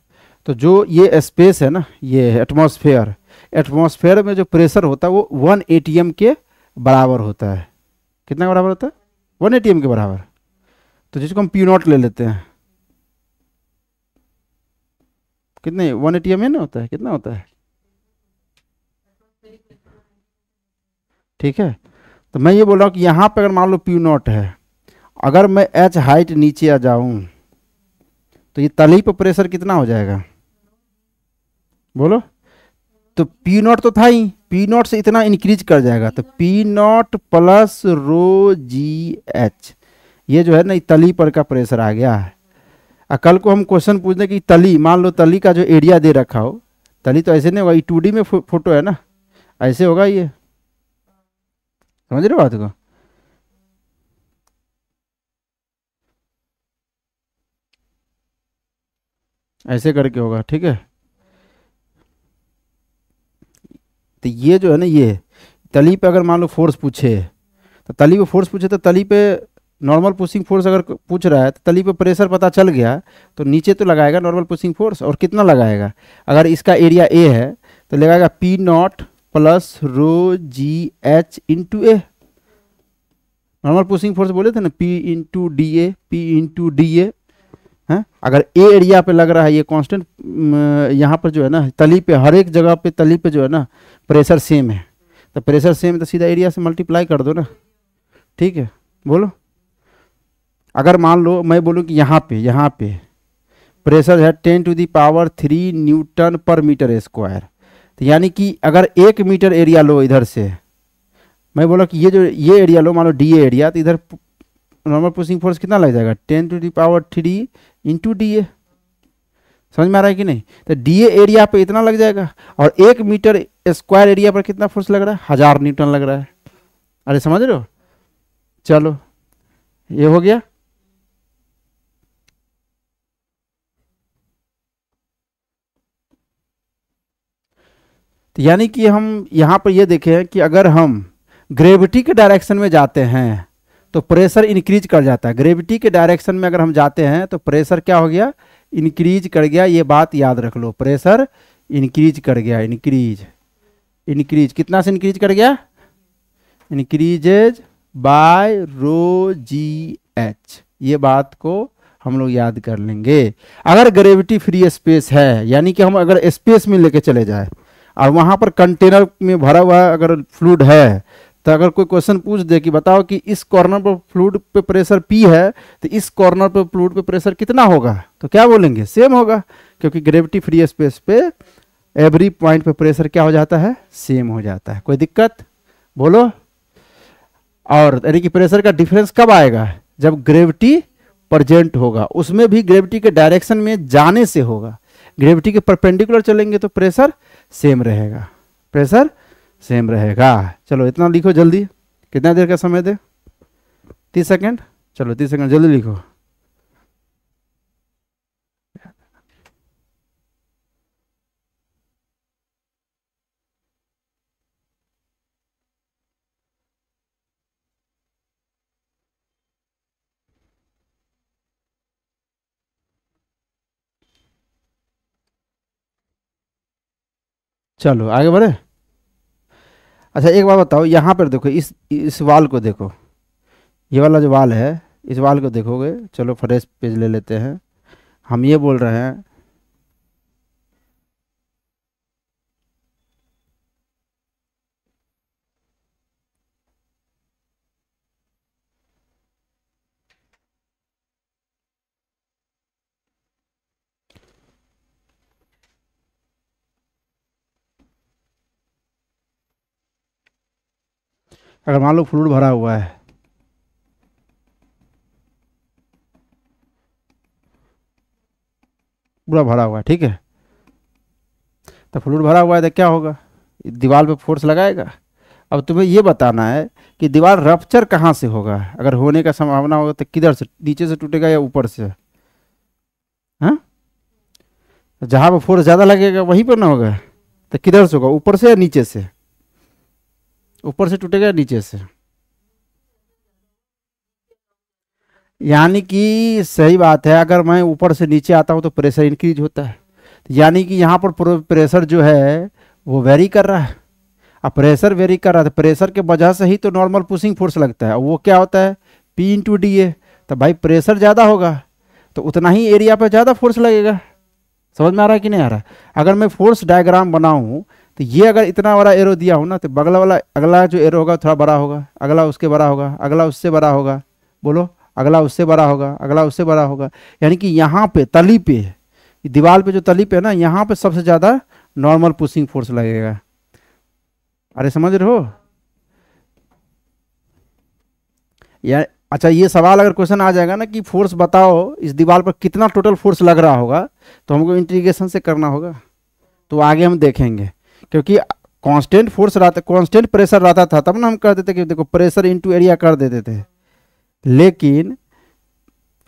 तो जो ये स्पेस है ना, ये एटमॉस्फेयर में जो प्रेशर होता है वो 1 ATM के बराबर होता है। कितना बराबर होता है, 1 ATM के बराबर। तो जिसको हम P0 ले लेते हैं, कितने 1 ATM है ना, होता है कितना होता है, ठीक है। तो मैं ये बोल रहा हूँ कि यहाँ पे अगर मान लो P0 है, अगर मैं H हाइट नीचे आ जाऊं तो ये तली पर प्रेशर कितना हो जाएगा, बोलो तो पी नॉट तो था ही, पी नॉट से इतना इंक्रीज कर जाएगा, तो P naught plus rho g h, ये जो है ना तली पर का प्रेशर आ गया है। कल को हम क्वेश्चन पूछ दें कि तली, मान लो तली का जो एरिया दे रखा हो, तली तो ऐसे नहीं होगा, ये 2D में फोटो है ना, ऐसे होगा, ये समझ रहे हो बात को। ऐसे करके होगा, ठीक है। तो ये जो है ना, ये तली पे अगर मान लो फोर्स पूछे, तो तली पे फोर्स पूछे, तो तली पे नॉर्मल पुशिंग फोर्स अगर पूछ रहा है, तो तली पे प्रेशर पता चल गया, तो नीचे तो लगाएगा नॉर्मल पुशिंग फोर्स, और कितना लगाएगा, अगर इसका एरिया ए है तो लगाएगा P naught plus rho g H into ए। नॉर्मल पुशिंग फोर्स बोले थे ना, P into D A, P into D A है। अगर ए एरिया पे लग रहा है ये कांस्टेंट, यहाँ पर जो है ना तली पे, हर एक जगह पे तली पे जो है ना प्रेशर सेम है, तो प्रेशर सेम है तो सीधा एरिया से मल्टीप्लाई कर दो ना, ठीक है। बोलो, अगर मान लो मैं बोलूँ कि यहाँ पे प्रेशर है 10⁻³ न्यूटन पर मीटर स्क्वायर, तो यानी कि अगर 1 मीटर एरिया लो इधर से, मैं बोला कि ये एरिया लो, मान लो डी एरिया, तो इधर नॉर्मल पुशिंग फोर्स कितना लग जाएगा 10⁻³ इंटू डी ए। समझ में आ रहा है कि नहीं। तो डी ए एरिया पे इतना लग जाएगा, और 1 मीटर स्क्वायर एरिया पर कितना फोर्स लग रहा है, 1000 न्यूटन लग रहा है। अरे समझ रहे हो। चलो ये हो गया। तो यानी कि हम यहाँ पर ये देखें कि अगर हम ग्रेविटी के डायरेक्शन में जाते हैं तो प्रेशर इंक्रीज कर जाता है। ग्रेविटी के डायरेक्शन में अगर हम जाते हैं तो प्रेशर क्या हो गया, इंक्रीज कर गया। ये बात याद रख लो, प्रेशर इंक्रीज कर गया, इंक्रीज कितना से इंक्रीज कर गया, increases by rho g h. ये बात को हम लोग याद कर लेंगे। अगर ग्रेविटी फ्री स्पेस है, यानी कि हम अगर स्पेस में लेके चले जाए और वहाँ पर कंटेनर में भरा हुआ अगर फ्लूइड है, तो अगर कोई क्वेश्चन पूछ दे कि बताओ कि इस कॉर्नर पर फ्लूइड पे प्रेशर P है, तो इस कॉर्नर पर फ्लूइड पे प्रेशर कितना होगा, तो क्या बोलेंगे, सेम होगा, क्योंकि ग्रेविटी फ्री स्पेस पे एवरी पॉइंट पे प्रेशर क्या हो जाता है, सेम हो जाता है। कोई दिक्कत बोलो। और यानी कि प्रेशर का डिफरेंस कब आएगा, जब ग्रेविटी प्रेजेंट होगा, उसमें भी ग्रेविटी के डायरेक्शन में जाने से होगा। ग्रेविटी के परपेंडिकुलर चलेंगे तो प्रेशर सेम रहेगा, प्रेशर सेम रहेगा। चलो इतना लिखो जल्दी, कितना देर का समय दे, 30 सेकेंड। चलो 30 सेकेंड जल्दी लिखो। चलो आगे बढ़े। अच्छा एक बात बताओ, यहाँ पर देखो, इस वाल को देखो, ये वाला जो वाल है, इस वाल को देखोगे। चलो फ्रेश पेज ले लेते हैं। हम ये बोल रहे हैं अगर मान लो फ्लूइड भरा हुआ है, पूरा भरा हुआ है, ठीक है, तो फ्लूइड भरा हुआ है तो क्या होगा, दीवार पे फोर्स लगाएगा। अब तुम्हें ये बताना है कि दीवार रप्चर कहाँ से होगा, अगर होने का संभावना होगा तो किधर से, नीचे से टूटेगा या ऊपर से। हाँ, जहाँ पर फोर्स ज़्यादा लगेगा वहीं पर ना होगा, तो किधर से होगा, ऊपर से या नीचे से, ऊपर से टूटेगा या नीचे से। यानी कि सही बात है, अगर मैं ऊपर से नीचे आता हूँ तो प्रेशर इंक्रीज होता है, यानी कि यहाँ पर प्रेशर जो है वो वेरी कर रहा है। अब प्रेशर वेरी कर रहा है तो प्रेशर के वजह से ही तो नॉर्मल पुशिंग फोर्स लगता है, वो क्या होता है P इंटू डी ए। तो भाई प्रेशर ज़्यादा होगा तो उतना ही एरिया पर ज़्यादा फोर्स लगेगा। समझ में आ रहा है कि नहीं आ रहा है। अगर मैं फोर्स डायग्राम बनाऊँ तो ये अगर इतना बड़ा एरो दिया हूँ ना, तो बगला वाला अगला जो एरो होगा थोड़ा बड़ा होगा, अगला उसके बड़ा होगा, अगला उससे बड़ा होगा, बोलो, अगला उससे बड़ा होगा, अगला उससे बड़ा होगा। यानी कि यहाँ पे तली पे, दीवार पे जो तली पे है ना, यहाँ पे सबसे ज़्यादा नॉर्मल पुशिंग फोर्स लगेगा। अरे समझ रहे हो या? अच्छा, ये सवाल अगर क्वेश्चन आ जाएगा ना कि फोर्स बताओ इस दीवार पर कितना टोटल फोर्स लग रहा होगा, तो हमको इंटीग्रेशन से करना होगा, तो आगे हम देखेंगे। क्योंकि कांस्टेंट फोर्स रहता, कांस्टेंट प्रेशर रहता था तब ना हम कर देते कि देखो प्रेशर इनटू एरिया कर देते थे, लेकिन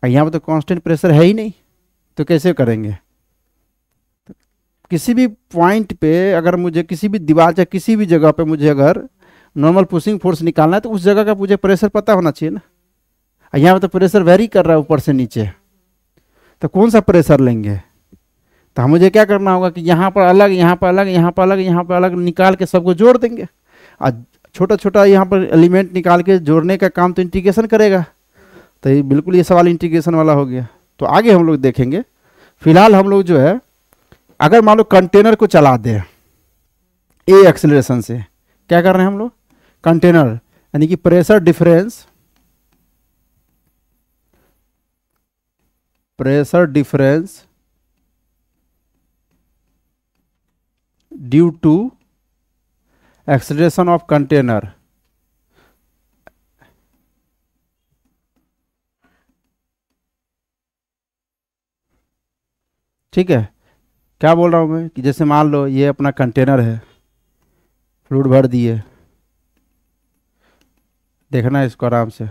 यहाँ पर तो कांस्टेंट प्रेशर है ही नहीं, तो कैसे करेंगे? किसी भी पॉइंट पे अगर मुझे किसी भी दीवार या किसी भी जगह पे मुझे अगर नॉर्मल पुशिंग फोर्स निकालना है तो उस जगह का मुझे प्रेशर पता होना चाहिए ना। यहाँ पे तो प्रेशर वेरी कर रहा है ऊपर से नीचे, तो कौन सा प्रेशर लेंगे? तो हम मुझे क्या करना होगा कि यहाँ पर अलग, यहाँ पर अलग, यहाँ पर अलग, यहाँ पर अलग निकाल के सबको जोड़ देंगे। और छोटा छोटा यहाँ पर एलिमेंट निकाल के जोड़ने का काम तो इंटीग्रेशन करेगा। तो ये बिल्कुल ये सवाल इंटीग्रेशन वाला हो गया। तो आगे हम लोग देखेंगे। फिलहाल हम लोग जो है अगर मान लो कंटेनर को चला दें ए एक्सेलरेशन से, क्या कर रहे हैं हम लोग? कंटेनर यानी कि pressure difference, pressure difference due to acceleration of container. ठीक है, क्या बोल रहा हूं मैं कि जैसे मान लो ये अपना कंटेनर है, फ्लूइड भर दिए, देखना है इसको आराम से।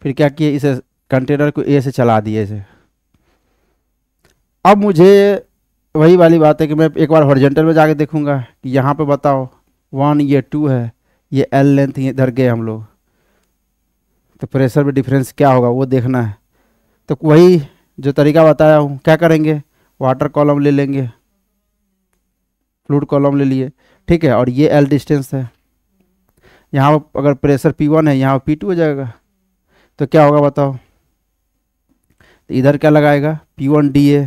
फिर क्या किए, इसे कंटेनर को ए से चला दिए इसे। अब मुझे वही वाली बात है कि मैं एक बार हॉरिजॉन्टल में जाके देखूंगा कि यहाँ पे बताओ 1 ये 2 है, ये एल लेंथ इधर गए हम लोग, तो प्रेशर में डिफरेंस क्या होगा वो देखना है। तो वही जो तरीका बताया हूँ, क्या करेंगे, वाटर कॉलम ले लेंगे, फ्लूइड कॉलम ले लिए, ठीक है, और ये एल डिस्टेंस है। यहाँ अगर प्रेशर P1 है, यहाँ P2 हो जाएगा, तो क्या होगा बताओ? तो इधर क्या लगाएगा, P1 DA,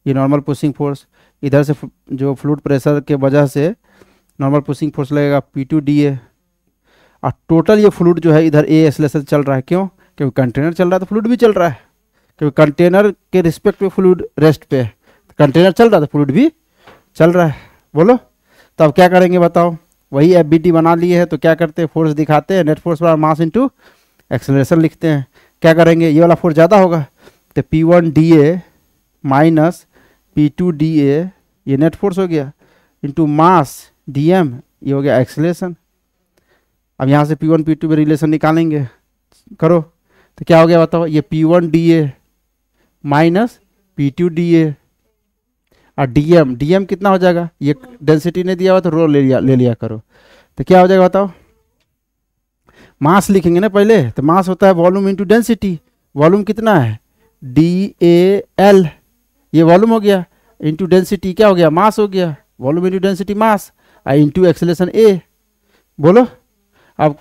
ये नॉर्मल पुशिंग फोर्स, इधर से जो फ्लूइड प्रेशर के वजह से नॉर्मल पुशिंग फोर्स लगेगा P2 DA, और टोटल ये फ्लूइड जो है इधर ए एक्सेलरेशन चल रहा है। क्यों? क्योंकि कंटेनर चल रहा है तो फ्लूइड भी चल रहा है, क्योंकि कंटेनर के रिस्पेक्ट में फ्लूइड रेस्ट पे है, कंटेनर चल रहा है तो फ्लूइड भी चल रहा है। बोलो, तो अब क्या करेंगे बताओ? वही FBT बना लिए है, तो क्या करते हैं, फोर्स दिखाते हैं, नेट फोर्स बार मास इंटू एक्सेलरेशन लिखते हैं। क्या करेंगे, ये वाला फोर्स ज़्यादा होगा तो P1 DA minus P2 DA, ये नेट फोर्स हो गया, इंटू मास DM, ये हो गया एक्सेलरेशन। अब यहाँ से P1 P2 में रिलेशन निकालेंगे, करो, तो क्या हो गया बताओ? ये P1 DA minus P2 DA, और DM कितना हो जाएगा, ये डेंसिटी ने दिया हुआ तो रो ले लिया करो, तो क्या हो जाएगा बताओ? मास लिखेंगे ना पहले, तो मास होता है वॉल्यूम इंटू डेंसिटी। वॉल्यूम कितना है, DAL, ये वॉल्यूम हो गया, इंटू डेंसिटी क्या हो गया, मास हो गया, वॉल्यूम इंटू डेंसिटी मास, और इंटू एक्सेलरेशन A। बोलो, अब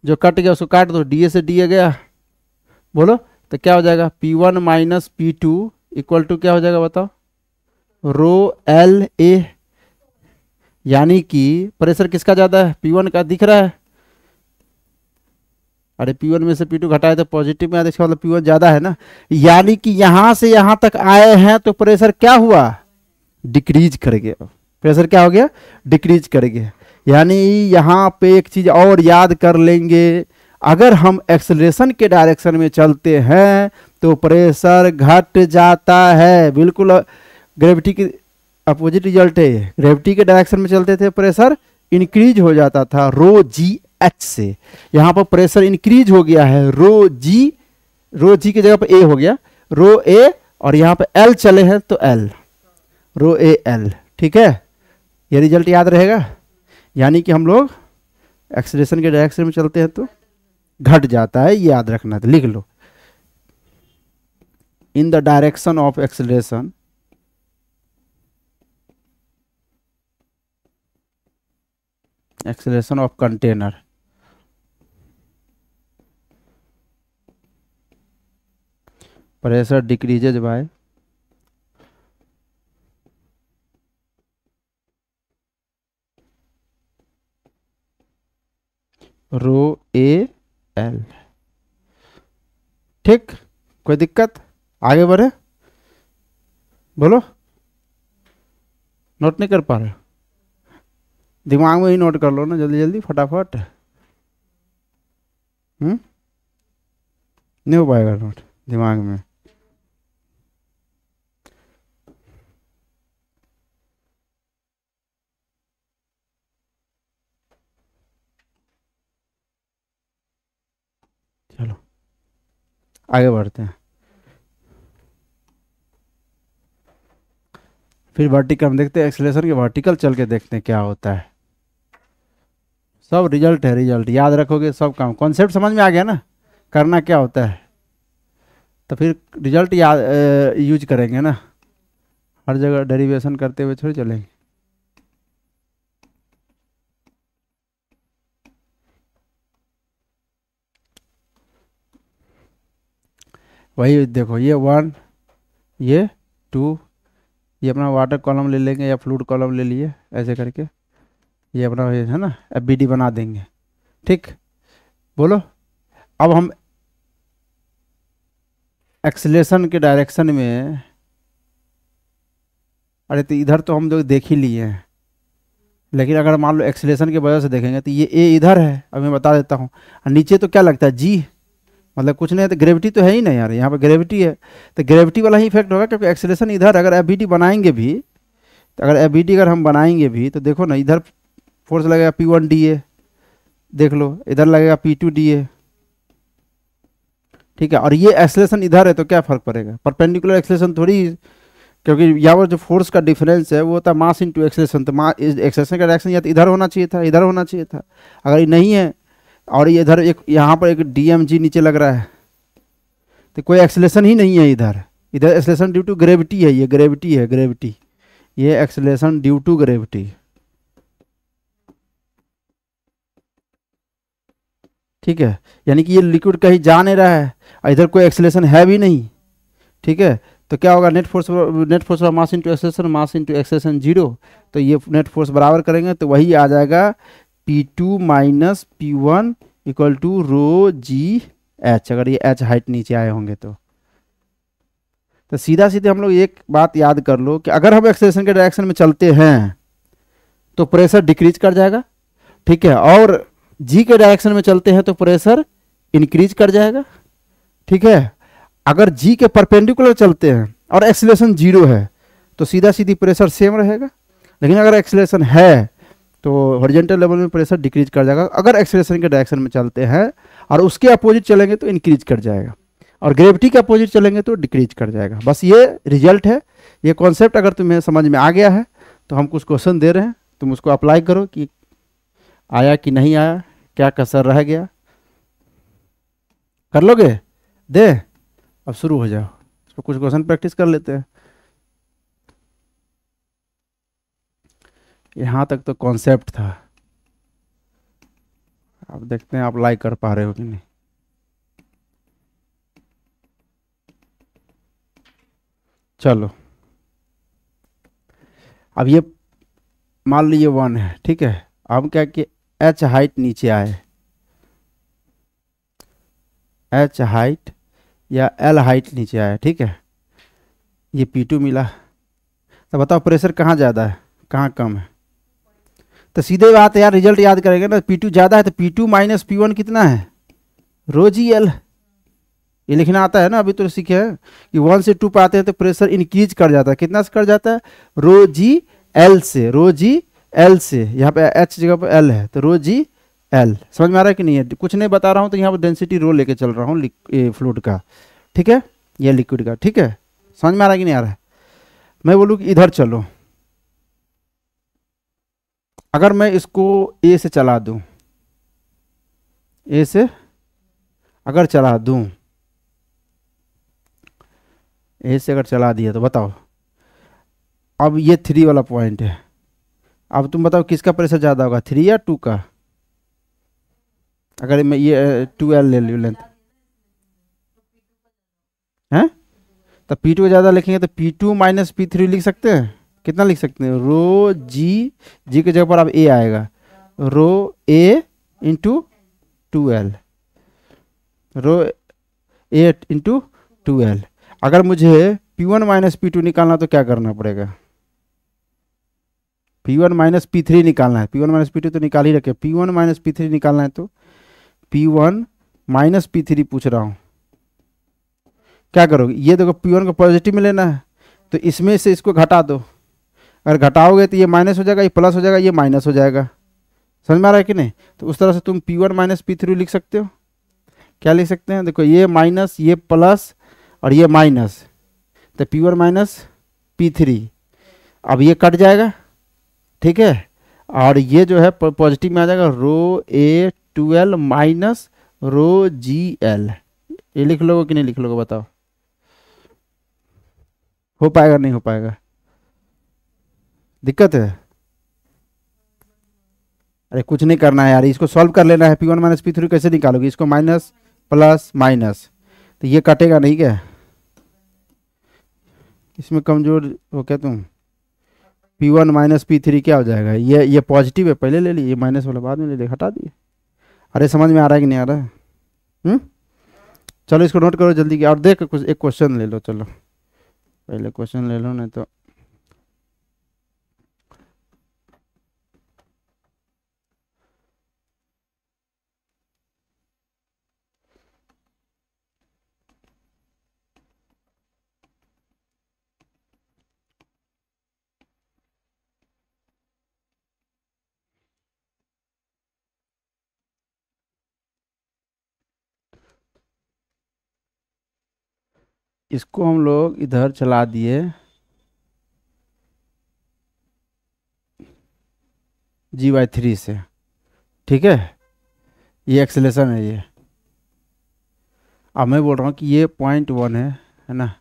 जो कट गया उसको काट दो, DA से DA गया, बोलो, तो क्या हो जाएगा, P1 minus P2 equal to क्या हो जाएगा बताओ, रो LA। यानी कि प्रेशर किसका ज़्यादा है, P1 का, दिख रहा है? अरे P1 में से P2 घटाए तो पॉजिटिव में आया, इसका मतलब P1 ज़्यादा है ना। यानी कि यहां से यहां तक आए हैं तो प्रेशर क्या हुआ, डिक्रीज कर गया। प्रेशर क्या हो गया, डिक्रीज कर गया। यानी यहाँ पे एक चीज और याद कर लेंगे, अगर हम एक्सेलरेशन के डायरेक्शन में चलते हैं तो प्रेशर घट जाता है। बिल्कुल ग्रेविटी की अपोजिट रिजल्ट है। ग्रेविटी के डायरेक्शन में चलते थे प्रेशर इंक्रीज हो जाता था रो जी एच से, यहाँ पर प्रेशर इंक्रीज हो गया है रो जी की जगह पर ए हो गया, रो ए, और यहाँ पे एल चले हैं तो एल, रो ए एल। ठीक है, ये रिजल्ट याद रहेगा। यानी कि हम लोग एक्सेलरेशन के डायरेक्शन में चलते हैं तो घट जाता है, ये याद रखना, तो लिख लो, in the direction of acceleration of container pressure decreases by rho A L. ठीक, कोई दिक्कत? आगे बढ़े, बोलो। नोट नहीं कर पा रहे? दिमाग में ही नोट कर लो ना, जल्दी जल्दी फटाफट। नहीं हो पाएगा नोट दिमाग में। चलो आगे बढ़ते हैं। फिर वर्टिकल हम देखते हैं, एक्सेलरेशन के वर्टिकल चल के देखते हैं क्या होता है। सब रिजल्ट है, रिजल्ट याद रखोगे सब काम, कॉन्सेप्ट समझ में आ गया ना, करना क्या होता है, तो फिर रिजल्ट याद यूज करेंगे ना, हर जगह डेरिवेशन करते हुए थोड़ी चलेंगे। वही देखो, ये 1, ये 2, ये अपना वाटर कॉलम ले लेंगे या फ्लूइड कॉलम ले लिए, ऐसे करके ये अपना ये है ना एफबीडी बना देंगे। ठीक, बोलो। अब हम एक्सेलेरेशन के डायरेक्शन में, अरे तो इधर तो हम लोग देख ही लिए हैं, लेकिन अगर मान लो एक्सेलेरेशन की वजह से देखेंगे तो ये ए इधर है, अब मैं बता देता हूँ। और नीचे तो क्या लगता है, जी, मतलब कुछ नहीं, तो ग्रेविटी तो है ही नहीं यार, यहाँ पे ग्रेविटी है, तो ग्रेविटी वाला ही इफेक्ट होगा, क्योंकि एक्सेलेरेशन इधर, अगर एफबीडी बनाएंगे भी, तो अगर एफबीडी अगर हम बनाएंगे भी तो देखो ना, इधर फोर्स लगेगा P1 DA, देख लो इधर लगेगा P2 DA, ठीक है। और ये एक्सेलेरेशन इधर है तो क्या फर्क पड़ेगा, परपेंडिकुलर एक्सेलेरेशन थोड़ी, क्योंकि यहाँ पर जो फोर्स का डिफरेंस है वो होता है मास इंटू एक्सेलेरेशन, तो एक्सेलेरेशन का डायरेक्शन या तो इधर होना चाहिए था, इधर होना चाहिए था, अगर ये नहीं है और ये इधर एक यहाँ पर एक DMG नीचे लग रहा है, तो कोई एक्सेलेरेशन ही नहीं है इधर, इधर एक्सेलेरेशन ड्यू टू ग्रेविटी है, ये ग्रेविटी है, ग्रेविटी, ये एक्सेलेरेशन ड्यू टू ग्रेविटी, ठीक है। यानी कि ये लिक्विड कहीं जा नहीं रहा है और इधर कोई एक्सेलेरेशन है भी नहीं, ठीक है। तो क्या होगा, net force mass into acceleration, mass into acceleration 0, तो ये नेट फोर्स बराबर करेंगे तो वही आ जाएगा P2 minus P1 equal to rho g h, अगर ये एच हाइट नीचे आए होंगे तो सीधा सीधे हम लोग एक बात याद कर लो कि अगर हम एक्सेलेरेशन के डायरेक्शन में चलते हैं तो प्रेशर डिक्रीज कर जाएगा, ठीक है, और जी के डायरेक्शन में चलते हैं तो प्रेशर इंक्रीज कर जाएगा, ठीक है। अगर जी के परपेंडिकुलर चलते हैं और एक्सेलेरेशन 0 है तो सीधा सीधी प्रेशर सेम रहेगा, लेकिन अगर एक्सेलेरेशन है तो हॉरिजॉन्टल लेवल में प्रेशर डिक्रीज कर जाएगा, अगर एक्सेलेरेशन के डायरेक्शन में चलते हैं और उसके अपोजिट चलेंगे तो इंक्रीज कर जाएगा, और ग्रेविटी के अपोजिट चलेंगे तो डिक्रीज कर जाएगा। बस ये रिजल्ट है, ये कॉन्सेप्ट अगर तुम्हें समझ में आ गया है तो हम कुछ क्वेश्चन दे रहे हैं, तुम उसको अप्लाई करो कि आया कि नहीं आया, क्या कसर रह गया, कर लोगे? दे, अब शुरू हो जाओ, इसको कुछ क्वेश्चन प्रैक्टिस कर लेते हैं। यहाँ तक तो कॉन्सेप्ट था, अब देखते हैं आप अप्लाई कर पा रहे हो कि नहीं। चलो, अब ये मान लीजिए 1 है, ठीक है, अब क्या कि एच हाइट नीचे आए, एच हाइट या एल हाइट नीचे आया, ठीक है, ये P2 मिला, तो बताओ प्रेशर कहाँ ज़्यादा है कहाँ कम है, तो सीधे बात है यार, रिजल्ट याद करेंगे ना, P2 ज़्यादा है तो P2 माइनस P1 कितना है, रो जी एल, ये लिखना आता है ना, अभी तो सीखे हैं कि 1 से 2 पे आते हैं तो प्रेशर इंक्रीज कर जाता है, कितना से कर जाता है, रो जी एल से, रो जी एल से, यहाँ पे एच जगह पे एल है तो रो जी एल, समझ में आ रहा है कि नहीं है, कुछ नहीं बता रहा हूँ, तो यहाँ पर डेंसिटी रो लेके चल रहा हूँ फ्लूइड का, ठीक है, ये लिक्विड का, ठीक है, समझ में आ रहा है कि नहीं आ रहा है। मैं बोलूँ कि इधर चलो, अगर मैं इसको ए से चला दूं, ए से अगर चला दूं, ए से अगर चला दिया तो बताओ, अब ये 3 वाला पॉइंट है, अब तुम बताओ किसका प्रेशर ज़्यादा होगा, 3 या 2 का, अगर मैं ये 2L ले लूँ लेंथ है, तो P2 ज़्यादा लिखेंगे तो P2 माइनस P3 लिख सकते हैं, कितना लिख सकते हैं, रो जी, जी के जगह पर अब ए आएगा, रो ए इंटू 2L, रो 8 इंटू 2L। अगर मुझे P1 माइनस P2 निकालना तो क्या करना पड़ेगा? P1 माइनस P3 निकालना है। P1 माइनस P2 तो निकाल ही रखे, P1 माइनस P3 निकालना है तो P1 माइनस P3 पूछ रहा हूँ। क्या करोगे? ये देखो P1 को पॉजिटिव में लेना है तो इसमें से इसको घटा दो। अगर घटाओगे तो ये माइनस हो जाएगा, ये प्लस हो जाएगा, ये माइनस हो जाएगा। समझ में आ रहा है कि नहीं? तो उस तरह से तुम P1 माइनस P3 लिख सकते हो। क्या लिख सकते हैं? देखो ये माइनस, ये प्लस और ये माइनस, तो P1 माइनस P3। अब ये कट जाएगा, ठीक है, और ये जो है पॉजिटिव में आ जाएगा, रो ए 2L माइनस रो GL। ये लिख लोगे कि नहीं लिख लोगे बताओ? हो पाएगा नहीं हो पाएगा? दिक्कत है? अरे कुछ नहीं करना है यार, इसको सॉल्व कर लेना है। P1 माइनस P3 कैसे निकालोगे? इसको माइनस प्लस माइनस, तो ये कटेगा नहीं क्या? इसमें कमजोर हो क्या तुम? P1 माइनस P3 क्या हो जाएगा? ये पॉजिटिव है, पहले ले ली, ये माइनस वाला बाद में ले ली, हटा दिए। अरे समझ में आ रहा है कि नहीं आ रहा है? चलो इसको नोट करो जल्दी की, और देख कुछ एक क्वेश्चन ले लो। चलो पहले क्वेश्चन ले लो, नहीं तो इसको हम लोग इधर चला दिए G/3 से, ठीक है, ये एक्सेलेरेशन है ये। अब मैं बोल रहा हूँ कि ये 0.1 है ना,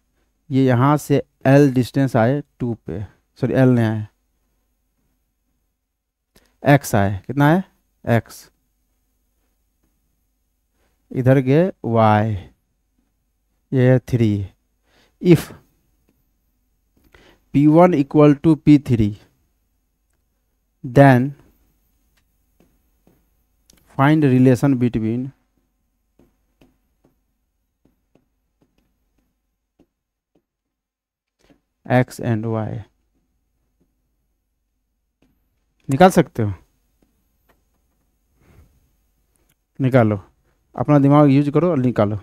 ये यहाँ से L डिस्टेंस आए 2 पे, सॉरी L नहीं आए, X आए, कितना है X, इधर गए Y, ये 3। If P1 equal to P3 then find relation between X and Y। निकाल सकते हो? निकालो, अपना दिमाग यूज करो और निकालो।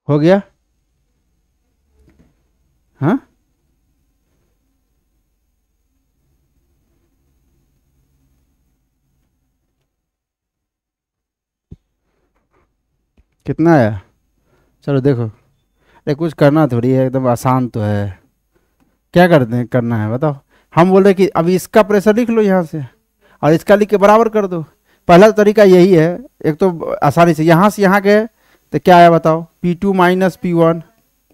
हो गया? हाँ, कितना आया? चलो देखो, अरे कुछ करना थोड़ी है, एकदम आसान तो है। क्या करते हैं, करना है बताओ? हम बोल रहे कि अभी इसका प्रेशर लिख लो यहाँ से और इसका लिख के बराबर कर दो। पहला तरीका यही है, एक तो आसानी से यहाँ गए तो क्या आया बताओ? P2 माइनस P1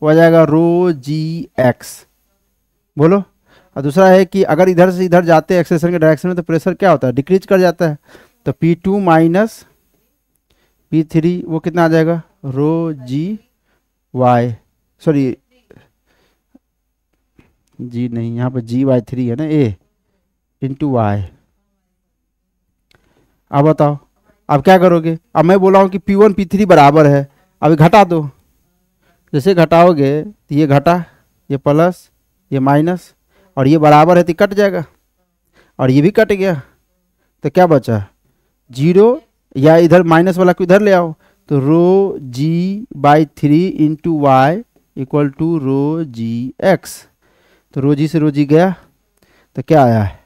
हो जाएगा रो GX, बोलो। और दूसरा है कि अगर इधर से इधर जाते हैं एक्सेलेरेशन के डायरेक्शन में तो प्रेशर क्या होता है? डिक्रीज कर जाता है। तो P2 माइनस P3 वो कितना आ जाएगा? रो GY, सॉरी G नहीं, यहाँ पर G/3 है ना, A इंटू Y। अब बताओ, अब क्या करोगे? अब मैं बोला हूँ कि P1 P3 बराबर है, अभी घटा दो। जैसे घटाओगे तो ये घटा, ये प्लस, ये माइनस, और ये बराबर है तो कट जाएगा, और ये भी कट गया, तो क्या बचा? 0, या इधर माइनस वाला को इधर ले आओ, तो rho G/3 into Y equal to rho GX। तो रो G से रो G गया तो क्या आया है?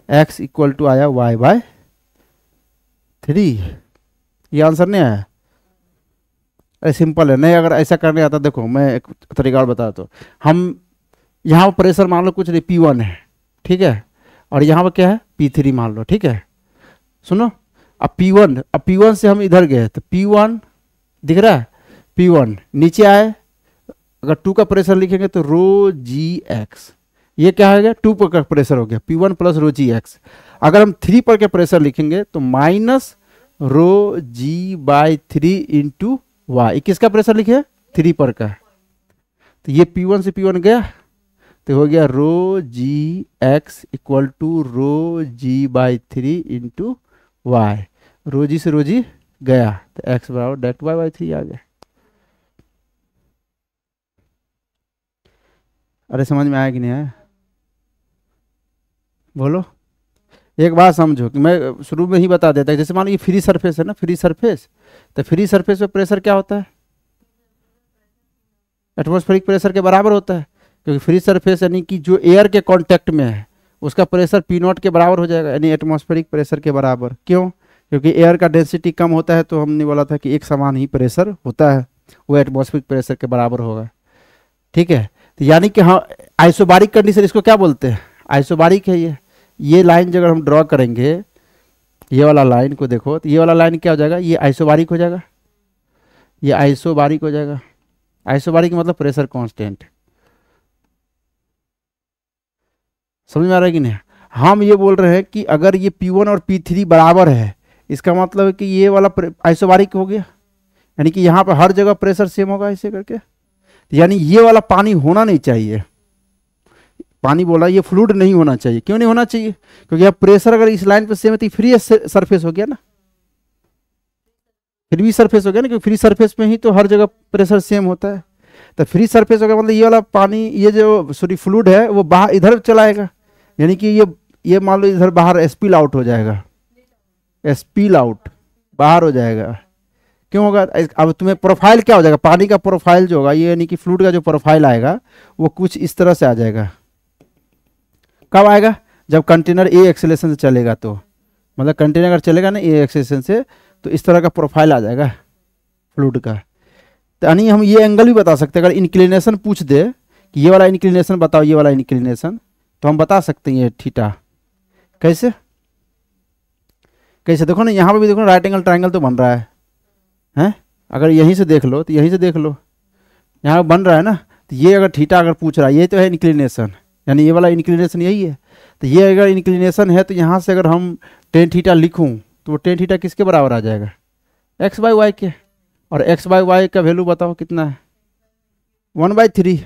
X इक्वल टू आया Y/3। ये आंसर नहीं आया? अरे सिंपल है। नहीं अगर ऐसा करने आता, देखो मैं एक तरीका और बता दो। हम यहाँ पर प्रेशर मान लो कुछ नहीं, P1 है, ठीक है, और यहाँ पर क्या है? P3 मान लो, ठीक है। सुनो, अब P1 से हम इधर गए तो P1 दिख रहा है, P1 नीचे आए, अगर 2 का प्रेशर लिखेंगे तो रो जी एक्स, ये क्या हो गया 2 पर का प्रेशर हो गया P1 प्लस रो जी एक्स। अगर हम 3 पर के प्रेशर लिखेंगे तो minus rho g by 3 into y. किसका प्रेशर लिखे 3 पर का, तो ये P1 से P1 गया तो हो गया rho ji x equal to rho g by 3 into y. Rho g से रो जी गया तो एक्स बराबर डेट वाई बाई 3 आ गया। अरे समझ में आया कि नहीं आया, बोलो। एक बात समझो कि मैं शुरू में ही बता देता, जैसे मान लो ये फ्री सरफेस है ना, फ्री सरफेस, तो फ्री सरफेस पे प्रेशर क्या होता है, एटमॉस्फेरिक प्रेशर के बराबर होता है, क्योंकि फ्री सरफेस यानी कि जो एयर के कांटेक्ट में है उसका प्रेशर पी नॉट के बराबर हो जाएगा, यानी एटमॉस्फेरिक प्रेशर के बराबर। क्यों, क्योंकि एयर का डेंसिटी कम होता है, तो हमने बोला था कि एक समान ही प्रेशर होता है, वो एटमॉस्फेरिक प्रेशर के बराबर होगा। ठीक है, तो यानी कि हाँ आइसोबारिक कंडीशन इसको क्या बोलते हैं, आइसोबारिक है ये लाइन जो अगर हम ड्रॉ करेंगे, ये वाला लाइन को देखो तो ये वाला लाइन क्या हो जाएगा, ये आइसोबारिक हो जाएगा, ये आइसोबारिक हो जाएगा। आइसोबारिक मतलब प्रेशर कांस्टेंट। समझ में आ रहा है कि नहीं। हम ये बोल रहे हैं कि अगर ये P1 और P3 बराबर है, इसका मतलब है कि ये वाला आइसोबारिक हो गया, यानी कि यहाँ पर हर जगह प्रेशर सेम होगा ऐसे करके, यानी ये वाला पानी होना नहीं चाहिए। पानी बोला ये फ्लूइड नहीं होना चाहिए। क्यों नहीं होना चाहिए, क्योंकि अब प्रेशर अगर इस लाइन पर सेम है तो फ्री सरफेस हो गया ना, फ्री सरफेस हो गया ना, क्योंकि फ्री सरफेस में ही तो हर जगह प्रेशर सेम होता है। तो फ्री सरफेस हो गया मतलब ये वाला पानी, ये जो सॉरी फ्लूइड है वो बाहर इधर चलाएगा, यानी कि ये मान लो इधर बाहर स्पिल आउट हो जाएगा, स्पिल आउट बाहर हो जाएगा। क्यों होगा, अब तुम्हें प्रोफाइल क्या हो जाएगा, पानी का प्रोफाइल जो होगा ये यानी कि फ्लूइड का जो प्रोफाइल आएगा वो कुछ इस तरह से आ जाएगा। कब आएगा, जब कंटेनर ए एक्सेलेरेशन से चलेगा, तो मतलब कंटेनर अगर चलेगा ना ए एक्सेलेरेशन से तो इस तरह का प्रोफाइल आ जाएगा फ्लूइड का। तो यानी हम ये एंगल भी बता सकते हैं, अगर इंक्लिनेशन पूछ दे कि ये वाला इंक्लिनेशन बताओ, ये वाला इंक्लिनेशन, तो हम बता सकते हैं ये थीटा। कैसे कैसे देखो ना, यहाँ पे भी देखो ना राइट एंगल ट्रायंगल तो बन रहा है, हैं अगर यहीं से देख लो तो यहीं से देख लो, यहाँ बन रहा है ना। तो ये अगर थीटा अगर पूछ रहा है, ये तो है इंक्लिनेशन, यानी ये वाला इंक्लिनेशन यही है। तो ये अगर इंक्लिनेशन है तो यहाँ से अगर हम टेन थीटा लिखूँ तो वो टेन थीटा किसके बराबर आ जाएगा, एक्स बाई वाई के। और एक्स बाई वाई का वैल्यू बताओ कितना है, 1/3।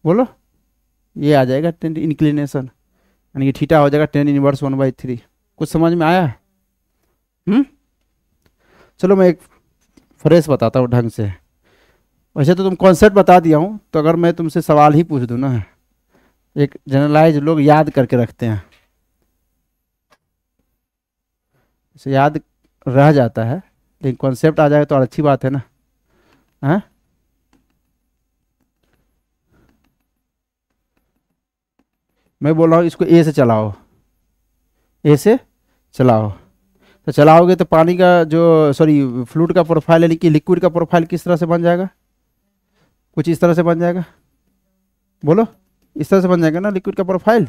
बोलो, ये आ जाएगा टेन इंक्लिनेशन, यानी कि थीटा हो जाएगा टेन इनवर्स 1/3। कुछ समझ में आया। चलो मैं एक फ्रेश बताता हूँ ढंग से। वैसे तो तुम कॉन्सेप्ट बता दिया हूँ, तो अगर मैं तुमसे सवाल ही पूछ दूँ ना, एक जनरलाइज लोग याद करके रखते हैं, इसे याद रह जाता है, लेकिन कॉन्सेप्ट आ जाए तो और अच्छी बात है ना। हाँ मैं बोल रहा हूँ इसको ए से चलाओ, ए से चलाओ, तो चलाओगे तो पानी का जो सॉरी फ्लूइड का प्रोफाइल यानी कि लिक्विड का प्रोफाइल किस तरह से बन जाएगा, कुछ इस तरह से बन जाएगा। बोलो, इस तरह से बन जाएगा ना लिक्विड का प्रोफाइल।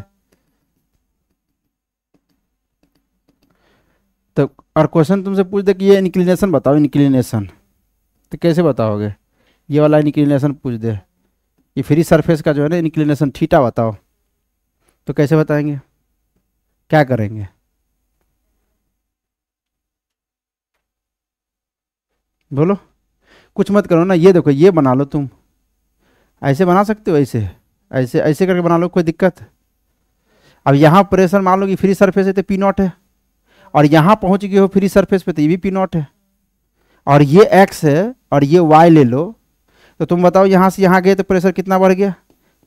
तो और क्वेश्चन तुमसे पूछ दे कि ये इंक्लिनेशन बताओ, इंक्लिनेशन, तो कैसे बताओगे। ये वाला इंक्लिनेशन पूछ दे, ये फ्री सरफेस का जो है ना इंक्लिनेशन थीटा बताओ, तो कैसे बताएंगे, क्या करेंगे। बोलो, कुछ मत करो ना, ये देखो ये बना लो, तुम ऐसे बना सकते हो, ऐसे ऐसे ऐसे करके बना लो, कोई दिक्कत। अब यहाँ प्रेशर मान लो कि फ्री सरफेस है तो पी नॉट है, और यहाँ पहुँच गए हो फ्री सरफेस पे तो ये भी पी नॉट है, और ये एक्स है और ये वाई ले लो, तो तुम बताओ यहाँ से यहाँ गए तो प्रेशर कितना बढ़ गया,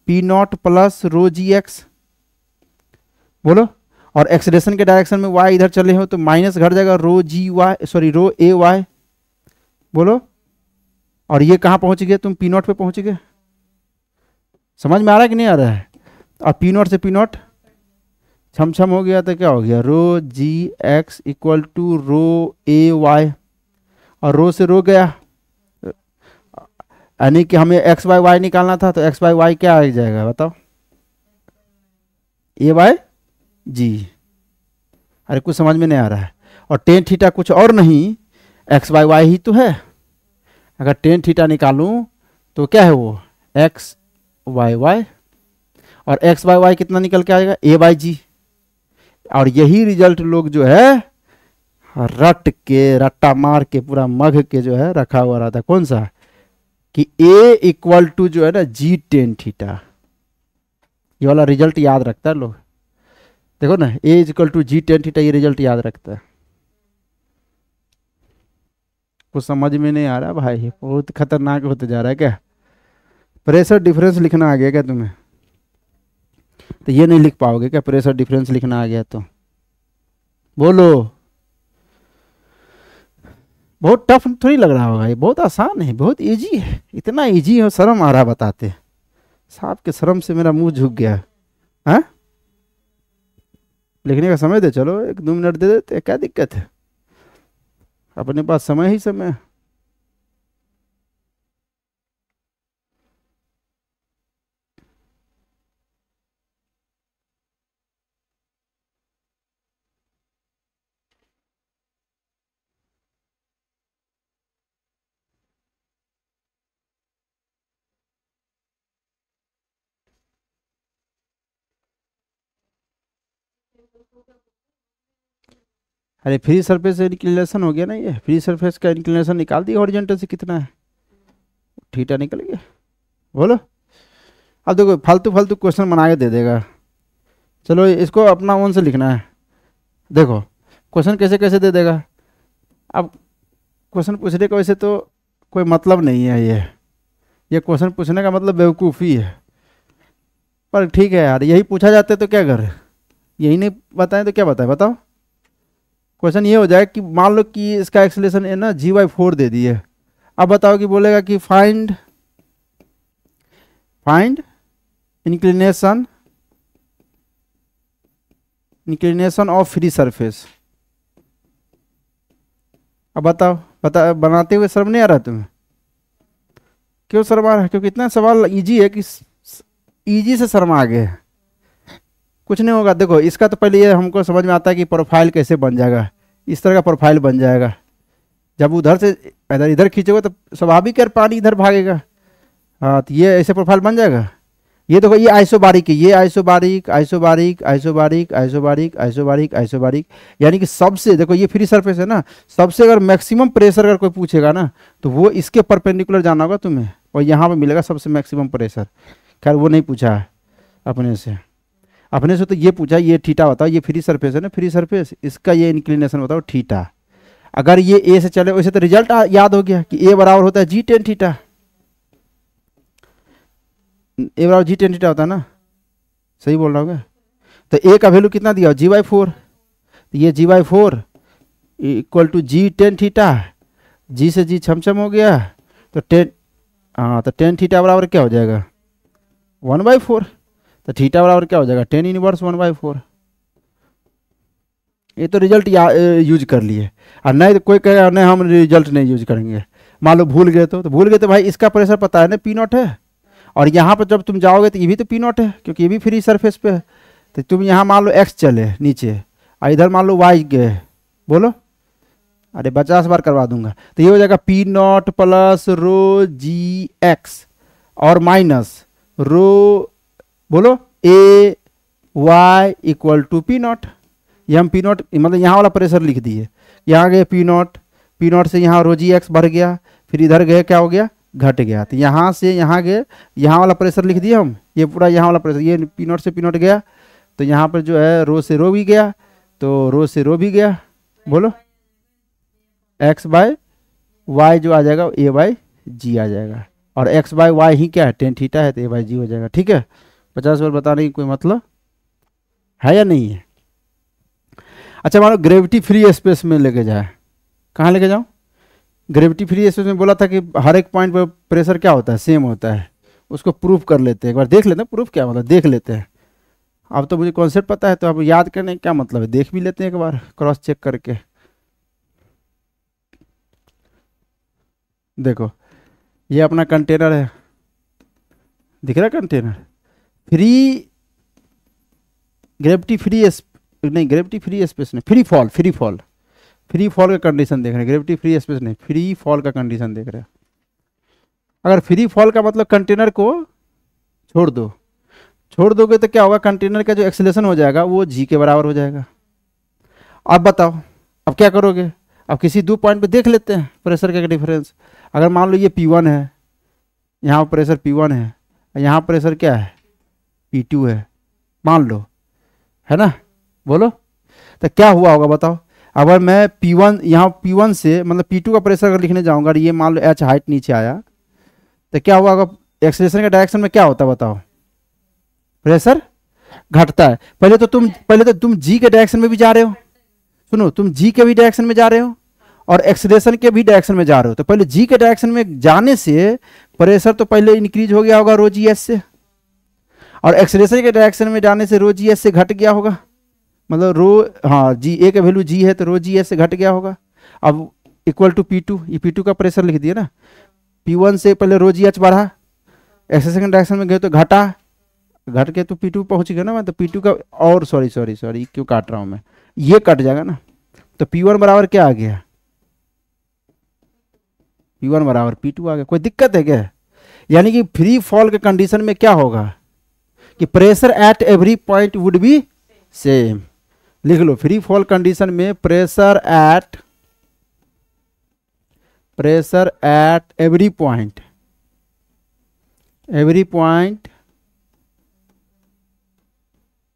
पी नॉट प्लस रो जी एक्स। बोलो, और एक्सलेशन के डायरेक्शन में वाई इधर चले हो तो माइनस घट जाएगा रो g Y sorry row A Y. बोलो, और ये कहाँ पहुँच गए, तुम पी नॉट पे पहुँच गए। समझ में आ रहा है कि नहीं आ रहा है। और पी नॉट से पी नॉट छम छम हो गया तो क्या हो गया, rho ji x equal to rho A Y, और रो से रो गया, यानी कि हमें एक्स बाई वाई निकालना था, तो एक्स बाई वाई क्या आ जाएगा बताओ, ए बाई जी। अरे कुछ समझ में नहीं आ रहा है। और टेन थीटा कुछ और नहीं एक्स बाई वाई ही तो है। अगर टेन थीटा निकालूं तो क्या है वो एक्स वाई वाई, और एक्स बाई वाई कितना निकल के आएगा ए बाई जी। और यही रिजल्ट लोग जो है रट के रट्टा मार के पूरा मग के जो है रखा हुआ रहता है। कौन सा कि ए इक्वल टू जो है ना जी टेन थीटा, ये वाला रिजल्ट याद रखता है लोग। देखो ना A equal to G tan theta, ये रिजल्ट याद रखता है। कुछ समझ में नहीं आ रहा भाई, बहुत खतरनाक होते जा रहा है क्या। प्रेशर डिफरेंस लिखना आ गया क्या तुम्हें? तो ये नहीं लिख पाओगे क्या प्रेशर डिफरेंस लिखना आ गया तो? बोलो। बहुत टफ थोड़ी लग रहा होगा, ये बहुत आसान है, बहुत इजी है। इतना इजी है शर्म आ रहा बताते। साहब के शर्म से मेरा मुंह झुक गया। हाँ लिखने का समय दे, चलो 1-2 मिनट दे देते, क्या दिक्कत है, अपने पास समय ही समय। अरे फ्री सरफेस इंक्लिनेशन हो गया ना, ये फ्री सरफेस का इंक्लिनेशन निकाल दिया हॉरिजॉन्टल से कितना है, थीटा निकल गया। बोलो। अब देखो फालतू फालतू क्वेश्चन बना के दे देगा। चलो इसको अपना मन से लिखना है। देखो क्वेश्चन कैसे कैसे दे देगा। अब क्वेश्चन पूछने का वैसे तो कोई मतलब नहीं है, ये क्वेश्चन पूछने का मतलब बेवकूफ़ी है। पर ठीक है यार, यही पूछा जाता है तो क्या कर, यही नहीं बताएं तो क्या बताएं, बताओ। क्वेश्चन ये हो जाए कि मान लो कि इसका एक्सेलेरेशन है ना g/4 दे दी है। अब बताओ कि बोलेगा कि find inclination of free surface. अब बताओ, बनाते हुए शर्म नहीं आ रहा तुम्हें? क्यों शर्म आ रहा है? क्योंकि इतना सवाल इजी है कि इजी से शर्म आ गए। कुछ नहीं होगा। देखो इसका तो पहले ये हमको समझ में आता है कि प्रोफाइल कैसे बन जाएगा। इस तरह का प्रोफाइल बन जाएगा। जब उधर से इधर खींचोगे तो स्वाभाविक है पानी इधर भागेगा। हाँ तो ये ऐसे प्रोफाइल बन जाएगा। ये देखो ये आइसोबारिक है, ये isobaric isobaric isobaric isobaric isobaric isobaric, यानी कि सबसे, देखो ये फ्री सरफेस है ना, सबसे अगर मैक्सिमम प्रेशर अगर कोई पूछेगा ना तो वो इसके परपेंडिकुलर जाना होगा तुम्हें, और यहाँ पे मिलेगा सबसे मैक्सिमम प्रेशर। खैर वो नहीं पूछा है अपने से तो ये पूछा ये थीटा बताओ, ये फ्री सरफेस है ना, फ्री सरफेस, इसका ये इंक्लिनेशन बताओ थीटा। अगर ये ए से चले वैसे तो रिजल्ट याद हो गया कि ए बराबर होता है जी टेन थीटा, ए बराबर जी टेन थीटा होता है ना, सही बोल रहा हूँ। तो ए का वैल्यू कितना दिया g/4, तो ये g/4 equal to G tan theta, G से जी छमछम हो गया तो टेन, हाँ तो टेन थीटा बराबर क्या हो जाएगा 1/4, तो थीटा बराबर क्या हो जाएगा 10 इनवर्स 1/4। ये तो रिजल्ट यूज कर लिए। और नहीं तो कोई कहेगा नहीं हम रिजल्ट नहीं यूज करेंगे, मान लो भूल गए तो भूल गए तो भाई इसका प्रेशर पता है ना P0 है, और यहाँ पर जब तुम जाओगे तो ये भी तो P0 है क्योंकि ये भी फ्री सरफेस पे है। तो तुम यहाँ मान लो x चले नीचे और इधर मान लो y गए, बोलो, अरे 50 बार करवा दूंगा। तो ये हो जाएगा P0 प्लस रो जी एक्स और माइनस रो, बोलो ए वाई इक्वल टू P0। ये हम P0 मतलब यहाँ वाला प्रेशर लिख दिए, यहाँ गए P0 से यहाँ रो जी एक्स बढ़ गया, फिर इधर गए क्या हो गया घट गया, तो यहाँ से यहाँ गए, यहाँ वाला प्रेशर लिख दिया हम, ये पूरा यहाँ वाला प्रेशर, ये P0 से P0 गया तो यहाँ पर जो है रो से रो भी गया, तो रो से रो भी गया, बोलो x/y जो आ जाएगा a/g आ जाएगा, और x/y ही क्या है टेन थीटा है तो a/g हो जाएगा। ठीक है, 50 बार बताने की कोई मतलब है या नहीं है? अच्छा मानो ग्रेविटी फ्री स्पेस में लेके जाए, कहाँ लेके जाऊँ? ग्रेविटी फ्री स्पेस में बोला था कि हर एक पॉइंट पर प्रेशर क्या होता है सेम होता है, उसको प्रूफ कर लेते हैं, एक बार देख लेते हैं प्रूफ क्या मतलब, देख लेते हैं। अब तो मुझे कॉन्सेप्ट पता है तो अब याद करने का क्या मतलब है, देख भी लेते हैं एक बार क्रॉस चेक करके। देखो ये अपना कंटेनर है, दिख रहा है कंटेनर, फ्री ग्रेविटी फ्री नहीं ग्रेविटी फ्री स्पेस नहीं, फ्री फॉल फ्री फॉल का कंडीशन देख रहे हैं, ग्रेविटी फ्री स्पेस नहीं, फ्री फॉल का कंडीशन देख रहे हैं। अगर फ्री फॉल का मतलब कंटेनर को छोड़ दोगे तो क्या होगा, कंटेनर का जो एक्सेलरेशन हो जाएगा वो जी के बराबर हो जाएगा। अब बताओ अब क्या करोगे, अब किसी दो पॉइंट पे देख लेते हैं प्रेशर का डिफरेंस। अगर मान लो ये P1 है, यहाँ प्रेशर P1 है, यहाँ प्रेशर क्या है P2 है, मान लो, है ना, बोलो तो क्या हुआ होगा बताओ। अगर मैं P1 यहाँ P1 से मतलब P2 का प्रेशर अगर लिखने जाऊंगा और ये मान लो H हाइट नीचे आया तो क्या हुआ होगा, एक्सेलरेशन के डायरेक्शन में क्या होता है बताओ, प्रेशर घटता है। पहले तो तुम जी के डायरेक्शन में भी जा रहे हो, सुनो तुम जी के भी डायरेक्शन में जा रहे हो और एक्सेलरेशन के भी डायरेक्शन में जा रहे हो, तो पहले जी के डायरेक्शन में जाने से प्रेशर तो पहले इंक्रीज हो गया होगा रो जी एस से, और एक्सेलरेशन के डायरेक्शन में जाने से रो जी एस से घट गया होगा, मतलब रो, हाँ जी ए का वैल्यू जी है तो रो जी एस से घट गया होगा। अब इक्वल टू P2, ये P2 का प्रेशर लिख दिया ना, P1 से पहले रो जी एच बढ़ा, एक्सेलरेशन के डायरेक्शन में गए तो घटा, घट के तो P2 पहुंच गया ना, मैं तो P2 का, और सॉरी क्यों काट रहा हूं मैं, ये कट जाएगा ना, तो P1 बराबर क्या आ गया, P1 बराबर P2 आ गया। कोई दिक्कत है क्या, यानी कि फ्री फॉल के कंडीशन में क्या होगा कि pressure at every point would be same. लिख लो, फ्री फॉल कंडीशन में pressure at every point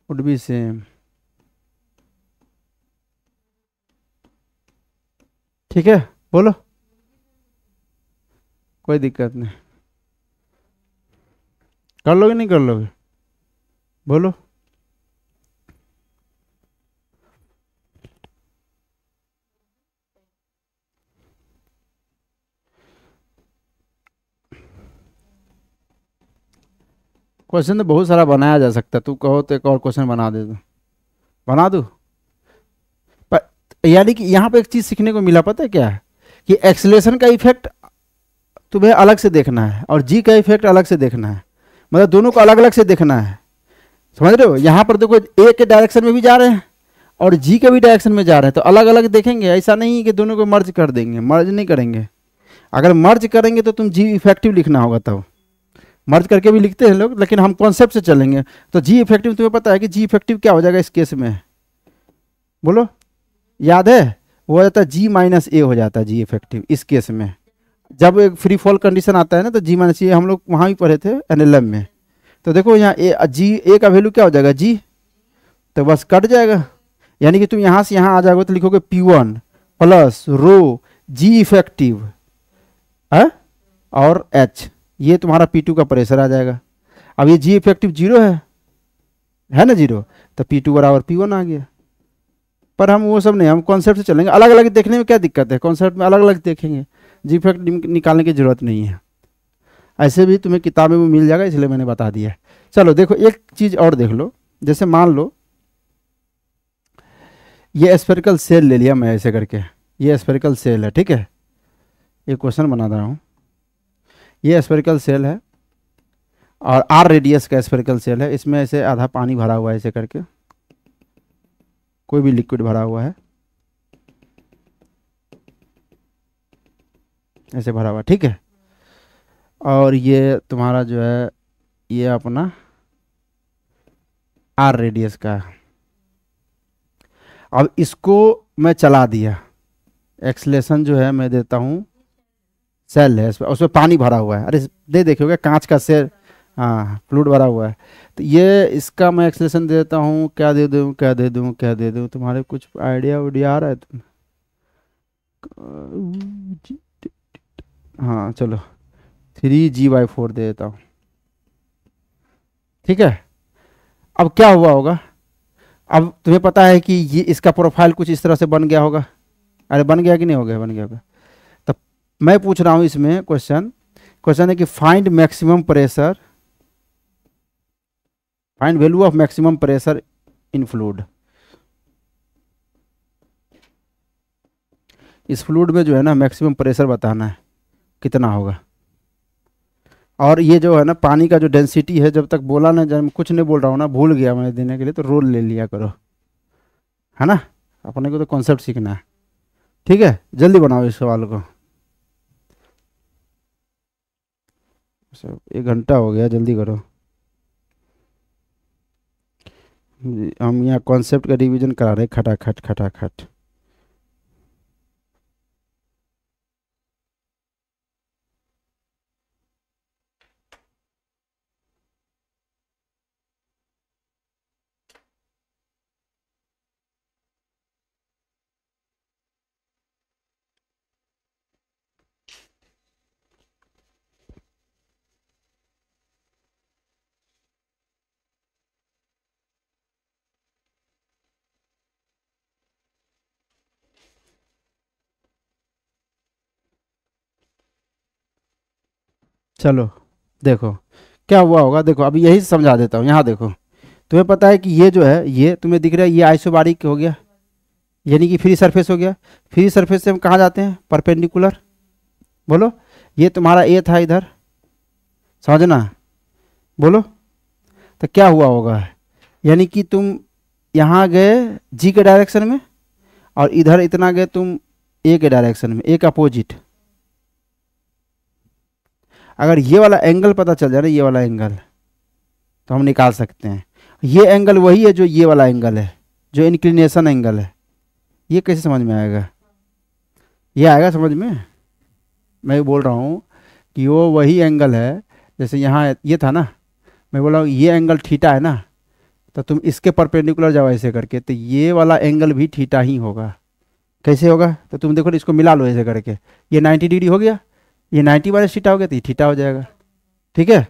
would be same. ठीक है, बोलो, कोई दिक्कत नहीं, कर लोगे नहीं कर लोगे, बोलो। क्वेश्चन तो बहुत सारा बनाया जा सकता है, तू कहो तो एक और क्वेश्चन बना दे, दो बना दो। पर यानी कि यहाँ पे एक चीज सीखने को मिला, पता है क्या है, कि एक्सेलरेशन का इफेक्ट तुम्हें अलग से देखना है और जी का इफेक्ट अलग से देखना है, मतलब दोनों को अलग अलग से देखना है, समझ रहे हो। यहाँ पर देखो ए के डायरेक्शन में भी जा रहे हैं और जी के भी डायरेक्शन में जा रहे हैं, तो अलग अलग देखेंगे, ऐसा नहीं कि दोनों को मर्ज कर देंगे, मर्ज नहीं करेंगे। अगर मर्ज करेंगे तो तुम जी इफेक्टिव लिखना होगा, तब मर्ज करके भी लिखते हैं लोग, लेकिन हम कॉन्सेप्ट से चलेंगे। तो जी इफेक्टिव तुम्हें पता है कि जी इफेक्टिव क्या हो जाएगा इस केस में, बोलो, याद है, वो हो जाता है जी माइनस ए हो जाता है जी इफेक्टिव इस केस में। जब एक फ्री फॉल कंडीशन आता है ना तो जी माइनस ए हम लोग वहाँ भी पढ़े थे एनएलएम में। तो देखो यहाँ ए का वैल्यू क्या हो जाएगा जी, तो बस कट जाएगा, यानी कि तुम यहाँ से यहाँ आ जाओगे तो लिखोगे P1 प्लस रो जी इफेक्टिव है और H, ये तुम्हारा P2 का प्रेशर आ जाएगा। अब ये जी इफेक्टिव 0 है ना 0, तो P2 बराबर P1 आ गया। पर हम वो सब नहीं, हम कॉन्सेप्ट से चलेंगे, अलग अलग देखने में क्या दिक्कत है, कॉन्सेप्ट में अलग अलग देखेंगे, जी इफेक्ट निकालने की जरूरत नहीं है, ऐसे भी तुम्हें किताबें में मिल जाएगा, इसलिए मैंने बता दिया। चलो देखो एक चीज़ और देख लो, जैसे मान लो ये स्फेरिकल सेल ले लिया मैं ऐसे करके, ये स्फेरिकल सेल है, ठीक है, ये क्वेश्चन बना रहा हूँ, ये स्फेरिकल सेल है और R रेडियस का स्फेरिकल सेल है, इसमें ऐसे आधा पानी भरा हुआ है ऐसे करके, कोई भी लिक्विड भरा हुआ है ऐसे भरा हुआ, ठीक है, और ये तुम्हारा जो है ये अपना R रेडियस का। अब इसको मैं चला दिया, एक्सलेशन जो है मैं देता हूँ, सेल है उसमें पानी भरा हुआ है, अरे दे देखोगे कांच का सेल, हाँ फ्लूइड भरा हुआ है, तो ये इसका मैं एक्सलेशन देता हूँ, क्या दे दूँ तुम्हारे कुछ आइडिया उडिया आ रहा है तुम, हाँ चलो 3G/4 दे देता हूँ, ठीक है। अब क्या हुआ होगा, अब तुम्हें पता है कि ये इसका प्रोफाइल कुछ इस तरह से बन गया होगा, अरे बन गया कि नहीं हो गया, बन गया होगा। तो मैं पूछ रहा हूँ इसमें क्वेश्चन है कि find maximum pressure, find value of maximum pressure in fluid. इस फ्लूइड में जो है ना मैक्सिमम प्रेशर बताना है कितना होगा, और ये जो है ना पानी का जो डेंसिटी है, जब तक बोला ना, जब कुछ नहीं बोल रहा हूँ ना, भूल गया मैं देने के लिए, तो रोल ले लिया करो, है ना, अपने को तो कॉन्सेप्ट सीखना है। ठीक है, जल्दी बनाओ इस सवाल को। 1 घंटा हो गया, जल्दी करो। हम यहाँ कॉन्सेप्ट का रिवीजन करा रहे, खटाखट खटाखट। चलो देखो क्या हुआ होगा, देखो अभी यही समझा देता हूँ। यहाँ देखो, तुम्हें पता है कि ये जो है, ये तुम्हें दिख रहा है, ये आइसोबारिक हो गया, यानी कि फ्री सरफेस हो गया। फ्री सरफेस से हम कहाँ जाते हैं, परपेंडिकुलर। बोलो, ये तुम्हारा ए था इधर, समझना, बोलो। तो क्या हुआ होगा, यानी कि तुम यहाँ गए जी के डायरेक्शन में, और इधर इतना गए तुम ए के डायरेक्शन में, एक अपोजिट। अगर ये वाला एंगल पता चल जाए ना, ये वाला एंगल, तो हम निकाल सकते हैं। ये एंगल वही है जो ये वाला एंगल है, जो इंक्लिनेशन एंगल है। ये कैसे समझ में आएगा, ये आएगा समझ में। मैं बोल रहा हूँ कि वो वही एंगल है, जैसे यहाँ ये था ना, मैं बोल रहा हूँ ये एंगल थीटा है ना, तो तुम इसके परपेंडिकुलर जाओ ऐसे करके, तो ये वाला एंगल भी थीटा ही होगा। कैसे होगा, तो तुम देखो इसको मिला लो ऐसे करके, ये 90 डिग्री हो गया, ये 90 - थीटा हो गया, तो ये थीटा हो जाएगा। ठीक है,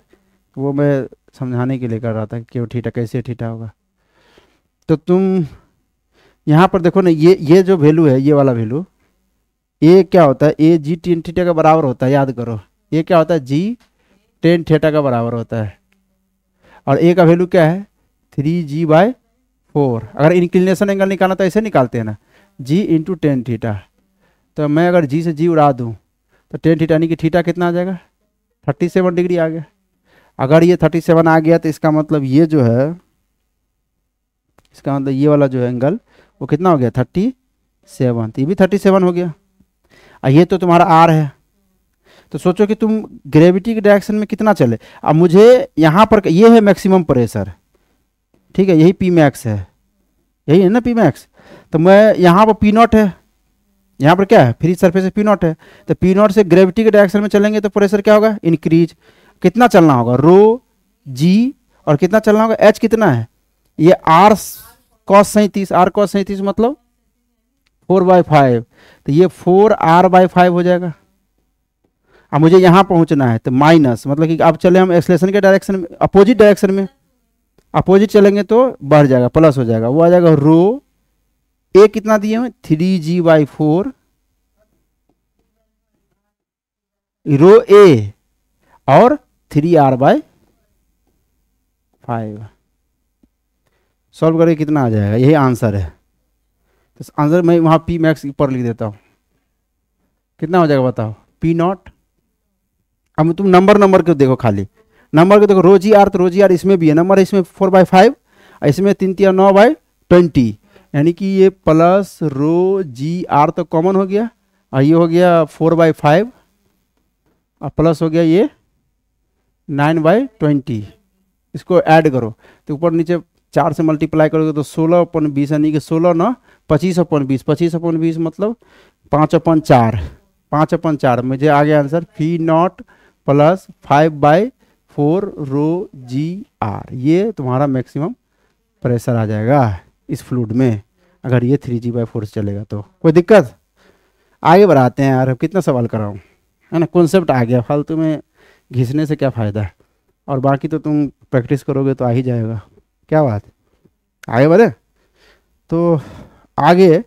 वो मैं समझाने के लिए कर रहा था कि क्यों थीटा, कैसे थीटा होगा। तो तुम यहाँ पर देखो ना, ये जो वैल्यू है, ये वाला वैल्यू, ए क्या होता है, ए जी टेन थीटा का बराबर होता है, याद करो। ये क्या होता है, जी टेन थीटा का बराबर होता है। और ए का वैल्यू क्या है, 3g/4। अगर इंक्लिनेशन एंगल निकालना तो ऐसे निकालते हैं ना, जी इंटू टेन थीटा। तो मैं अगर जी से जी उड़ा दूँ, तो टेन थीटा यानी कि थीटा कितना आ जाएगा, 37 डिग्री आ गया। अगर ये 37 आ गया, तो इसका मतलब ये जो है, इसका मतलब ये वाला जो है एंगल, वो कितना हो गया, 37। तो ये भी 37 हो गया। और ये तो तुम्हारा आर है। तो सोचो कि तुम ग्रेविटी के डायरेक्शन में कितना चले। अब मुझे यहाँ पर, ये है मैक्सिमम प्रेशर, ठीक है, यही पी मैक्स है, यही है ना पी मैक्स। तो मैं यहाँ पर पी नॉट है, यहाँ पर क्या है, फ्री सरफेस पी नॉट है। तो पी नॉट से ग्रेविटी के डायरेक्शन में चलेंगे तो प्रेशर क्या होगा, इंक्रीज। कितना चलना होगा, रो जी, और कितना चलना होगा, एच कितना है, ये आर कॉस 37, आर कॉस 37 मतलब 4/5। तो ये 4r/5 हो जाएगा। अब मुझे यहाँ पहुँचना है, तो माइनस, मतलब कि अब चले हम एक्सलेशन के डायरेक्शन में, अपोजिट डायरेक्शन में। अपोजिट चलेंगे तो बढ़ जाएगा, प्लस हो जाएगा, वो आ जाएगा रो ए कितना दिए हुए, 3g/4, रो ए, और 3r/5। सॉल्व करके कितना आ जाएगा, यही आंसर है। तो आंसर मैं वहाँ पी मैक्स ऊपर लिख देता हूँ, कितना हो जाएगा बताओ, पी नॉट। अब तुम नंबर नंबर को देखो, खाली नंबर को देखो, रोजी आर, तो रोजी आर इसमें भी है, नंबर है इसमें 4/5, इसमें 3×9/20, यानी कि ये प्लस रो जी आर तो कॉमन हो गया, और ये हो गया 4/5, और प्लस हो गया ये 9/20। इसको ऐड करो, तो ऊपर नीचे 4 से मल्टीप्लाई करोगे तो 16/20, यानी कि 16×9 25/20, 25/20 मतलब 5/4, 5/4। मुझे आ गया answer, P naught plus 5/4 rho g r. ये तुम्हारा मैक्सिमम प्रेशर आ जाएगा इस फ्लूइड में, अगर ये 3g/4 से चलेगा तो। कोई दिक्कत, आगे बढ़ाते हैं यार, अब कितना सवाल कराऊं, है ना, कॉन्सेप्ट आ गया, फालतू में घिसने से क्या फ़ायदा है। और बाकी तो तुम प्रैक्टिस करोगे तो आ ही जाएगा, क्या बात, आगे बढ़े। तो आगे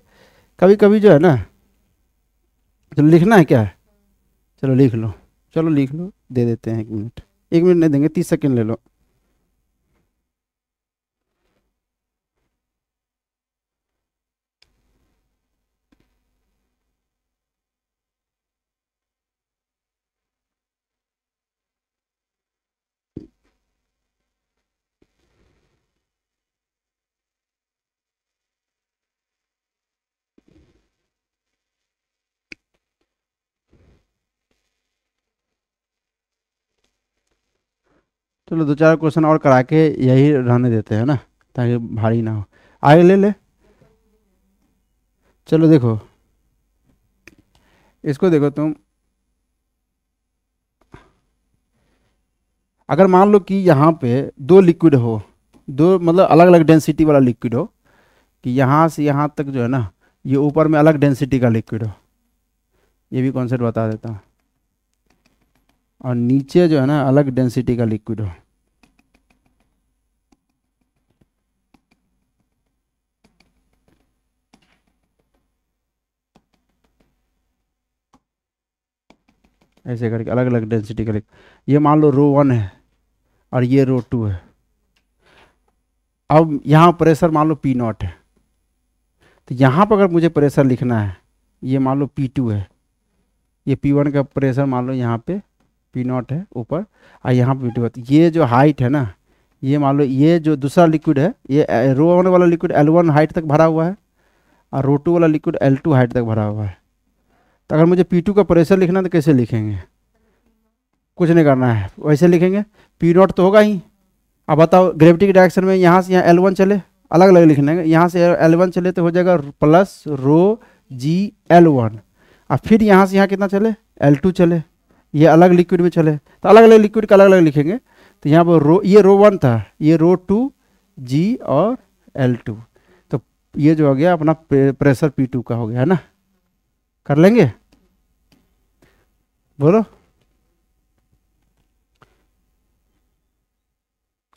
कभी कभी जो है ना, चलो लिखना है क्या है, चलो लिख लो, चलो लिख लो, दे देते हैं 1 मिनट, 1 मिनट नहीं देंगे, 30 सेकेंड ले लो। चलो 2-4 क्वेश्चन और करा के यही रहने देते हैं ना, ताकि भारी ना हो। आगे ले ले। चलो देखो, इसको देखो तुम, अगर मान लो कि यहाँ पे दो लिक्विड हो, दो मतलब अलग अलग डेंसिटी वाला लिक्विड हो, कि यहाँ से यहाँ तक जो है ना, ये ऊपर में अलग डेंसिटी का लिक्विड हो, ये भी कॉन्सेप्ट बता देता हूँ, और नीचे जो है ना अलग डेंसिटी का लिक्विड हो। ऐसे करके अलग अलग डेंसिटी का लिक्विड, ये मान लो रो 1 है और ये रो 2 है। अब यहाँ प्रेशर मान लो P0 है, तो यहाँ पर अगर मुझे प्रेशर लिखना है, ये मान लो P2 है, ये P1 का प्रेशर मान लो यहाँ पे P0 है ऊपर, और यहाँ पे P2 है। तो ये जो हाइट है ना, ये मान लो ये जो दूसरा लिक्विड है, ये रो 1 वाला लिक्विड L1 हाइट तक भरा हुआ है, और रो 2 वाला लिक्विड L2 हाइट तक भरा हुआ है। तो अगर मुझे P2 का प्रेशर लिखना है तो कैसे लिखेंगे? कुछ नहीं करना है, वैसे लिखेंगे, P0 तो होगा ही। अब बताओ ग्रेविटी की डायरेक्शन में यहाँ से यहाँ L1 चले, अलग अलग लिखना है, यहाँ से L1 चले तो हो जाएगा प्लस रो जी L1, और फिर यहाँ से यहाँ कितना चले, L2 चले, ये अलग लिक्विड में चले, तो अलग अलग लिक्विड का अलग अलग लिखेंगे। तो यहाँ पर ये रो 1 था, ये रो 2 जी और L2, तो ये जो हो गया अपना प्रेशर P2 का हो गया है ना। कर लेंगे, बोलो।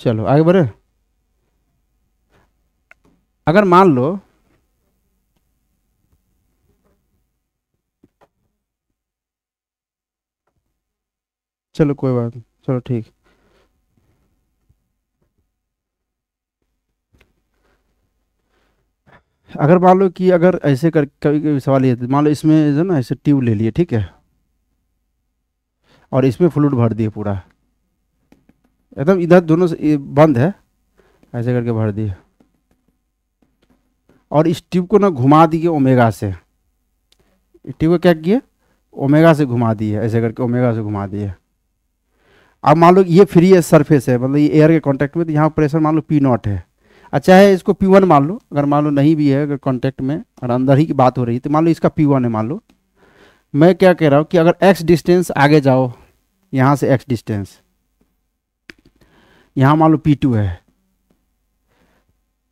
चलो आगे बढ़े। अगर मान लो चलो कोई बात नहीं, चलो ठीक। अगर मान लो कि अगर ऐसे कर, कभी कभी सवाल ये मान लो इसमें जो ना ऐसे ट्यूब ले लिए, ठीक है, और इसमें फ्लूइड भर दिए पूरा एकदम, इधर दोनों से ये बंद है, ऐसे करके भर दिए, और इस ट्यूब को ना घुमा दिए ओमेगा से, ट्यूब को क्या किए, ओमेगा से घुमा दिए, ऐसे करके ओमेगा से घुमा दिए। अब मान लो ये फ्री है सरफेस है, मतलब ये एयर के कांटेक्ट में, तो यहाँ प्रेशर मान लो P0 है। अच्छा है, इसको P1 मान लो, अगर मान लो नहीं भी है, अगर कांटेक्ट में और अंदर ही की बात हो रही है, तो मान लो इसका P1 है मान लो। मैं क्या कह रहा हूँ कि अगर x डिस्टेंस आगे जाओ, यहाँ से x डिस्टेंस, यहाँ मान लो P2 है,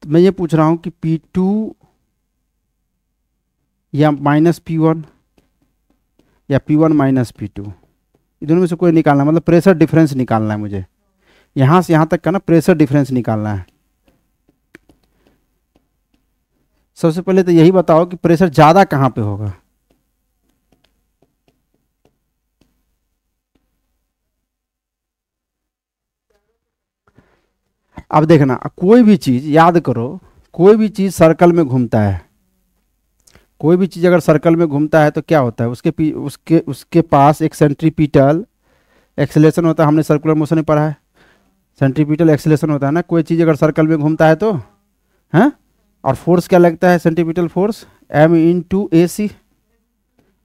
तो मैं ये पूछ रहा हूँ कि P2 या माइनस P1 या P1 माइनस P2, दोनों में से कोई निकालना है, मतलब प्रेशर डिफरेंस निकालना है मुझे, यहाँ से यहाँ तक का ना प्रेशर डिफरेंस निकालना है। सबसे पहले तो यही बताओ कि प्रेशर ज़्यादा कहाँ पे होगा। अब देखना, कोई भी चीज़ याद करो, कोई भी चीज़ सर्कल में घूमता है, कोई भी चीज़ अगर सर्कल में घूमता है तो क्या होता है, उसके पास एक सेंट्रीपिटल एक्सेलेरेशन होता है। हमने सर्कुलर मोशन में पढ़ा है, सेंट्रीपिटल एक्सेलेरेशन होता है ना, कोई चीज़ अगर सर्कल में घूमता है तो, हैं, और फोर्स क्या लगता है, सेंट्रीपिटल फोर्स M/AC,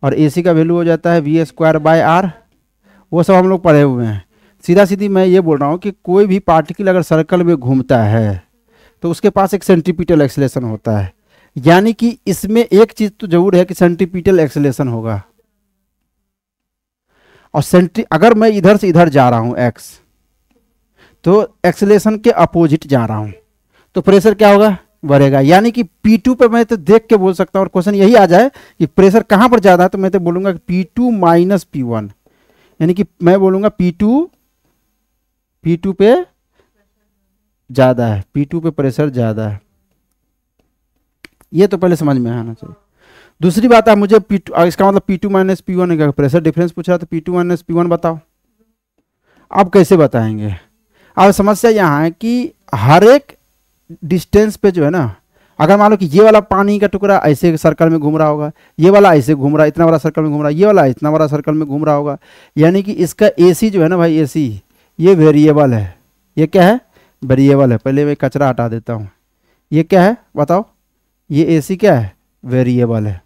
और AC का वैल्यू हो जाता है V²/R, वो सब हम लोग पढ़े हुए हैं। सीधा सीधी मैं ये बोल रहा हूँ कि कोई भी पार्टिकल अगर सर्कल में घूमता है तो उसके पास एक सेंट्रीपिटल एक्सेलेरेशन होता है, यानी कि इसमें एक चीज़ तो जरूर है कि सेंट्रीपिटल एक्सेलेरेशन होगा। और अगर मैं इधर से इधर जा रहा हूँ x, तो एक्सेलेरेशन के अपोजिट जा रहा हूँ, तो प्रेशर क्या होगा, बढ़ेगा। यानी कि P2 पे मैं तो देख के बोल सकता हूँ, और क्वेश्चन यही आ जाए कि प्रेशर कहाँ पर ज़्यादा है, तो मैं तो बोलूँगा P2 माइनस P1, यानी कि मैं बोलूँगा P2 पे ज़्यादा है, P2 पे प्रेशर ज़्यादा है। ये तो पहले समझ में आना चाहिए। दूसरी बात है, मुझे P2, इसका मतलब P2 माइनस P1 है, प्रेशर डिफरेंस पूछा तो P2 माइनस P1 बताओ। अब कैसे बताएंगे? अब समस्या यहाँ है कि हर एक डिस्टेंस पे जो है ना, अगर मान लो कि ये वाला पानी का टुकड़ा ऐसे सर्कल में घूम रहा होगा, ये वाला ऐसे घूम रहा है, इतना बड़ा सर्कल में घूम रहा है, ये वाला इतना बड़ा सर्कल में घूम रहा होगा, यानी कि इसका AC जो है ना भाई, AC ये वेरिएबल है। ये क्या है, वेरिएबल है। पहले मैं कचरा हटा देता हूँ। ये क्या है बताओ, ये AC क्या है, वेरिएबल है।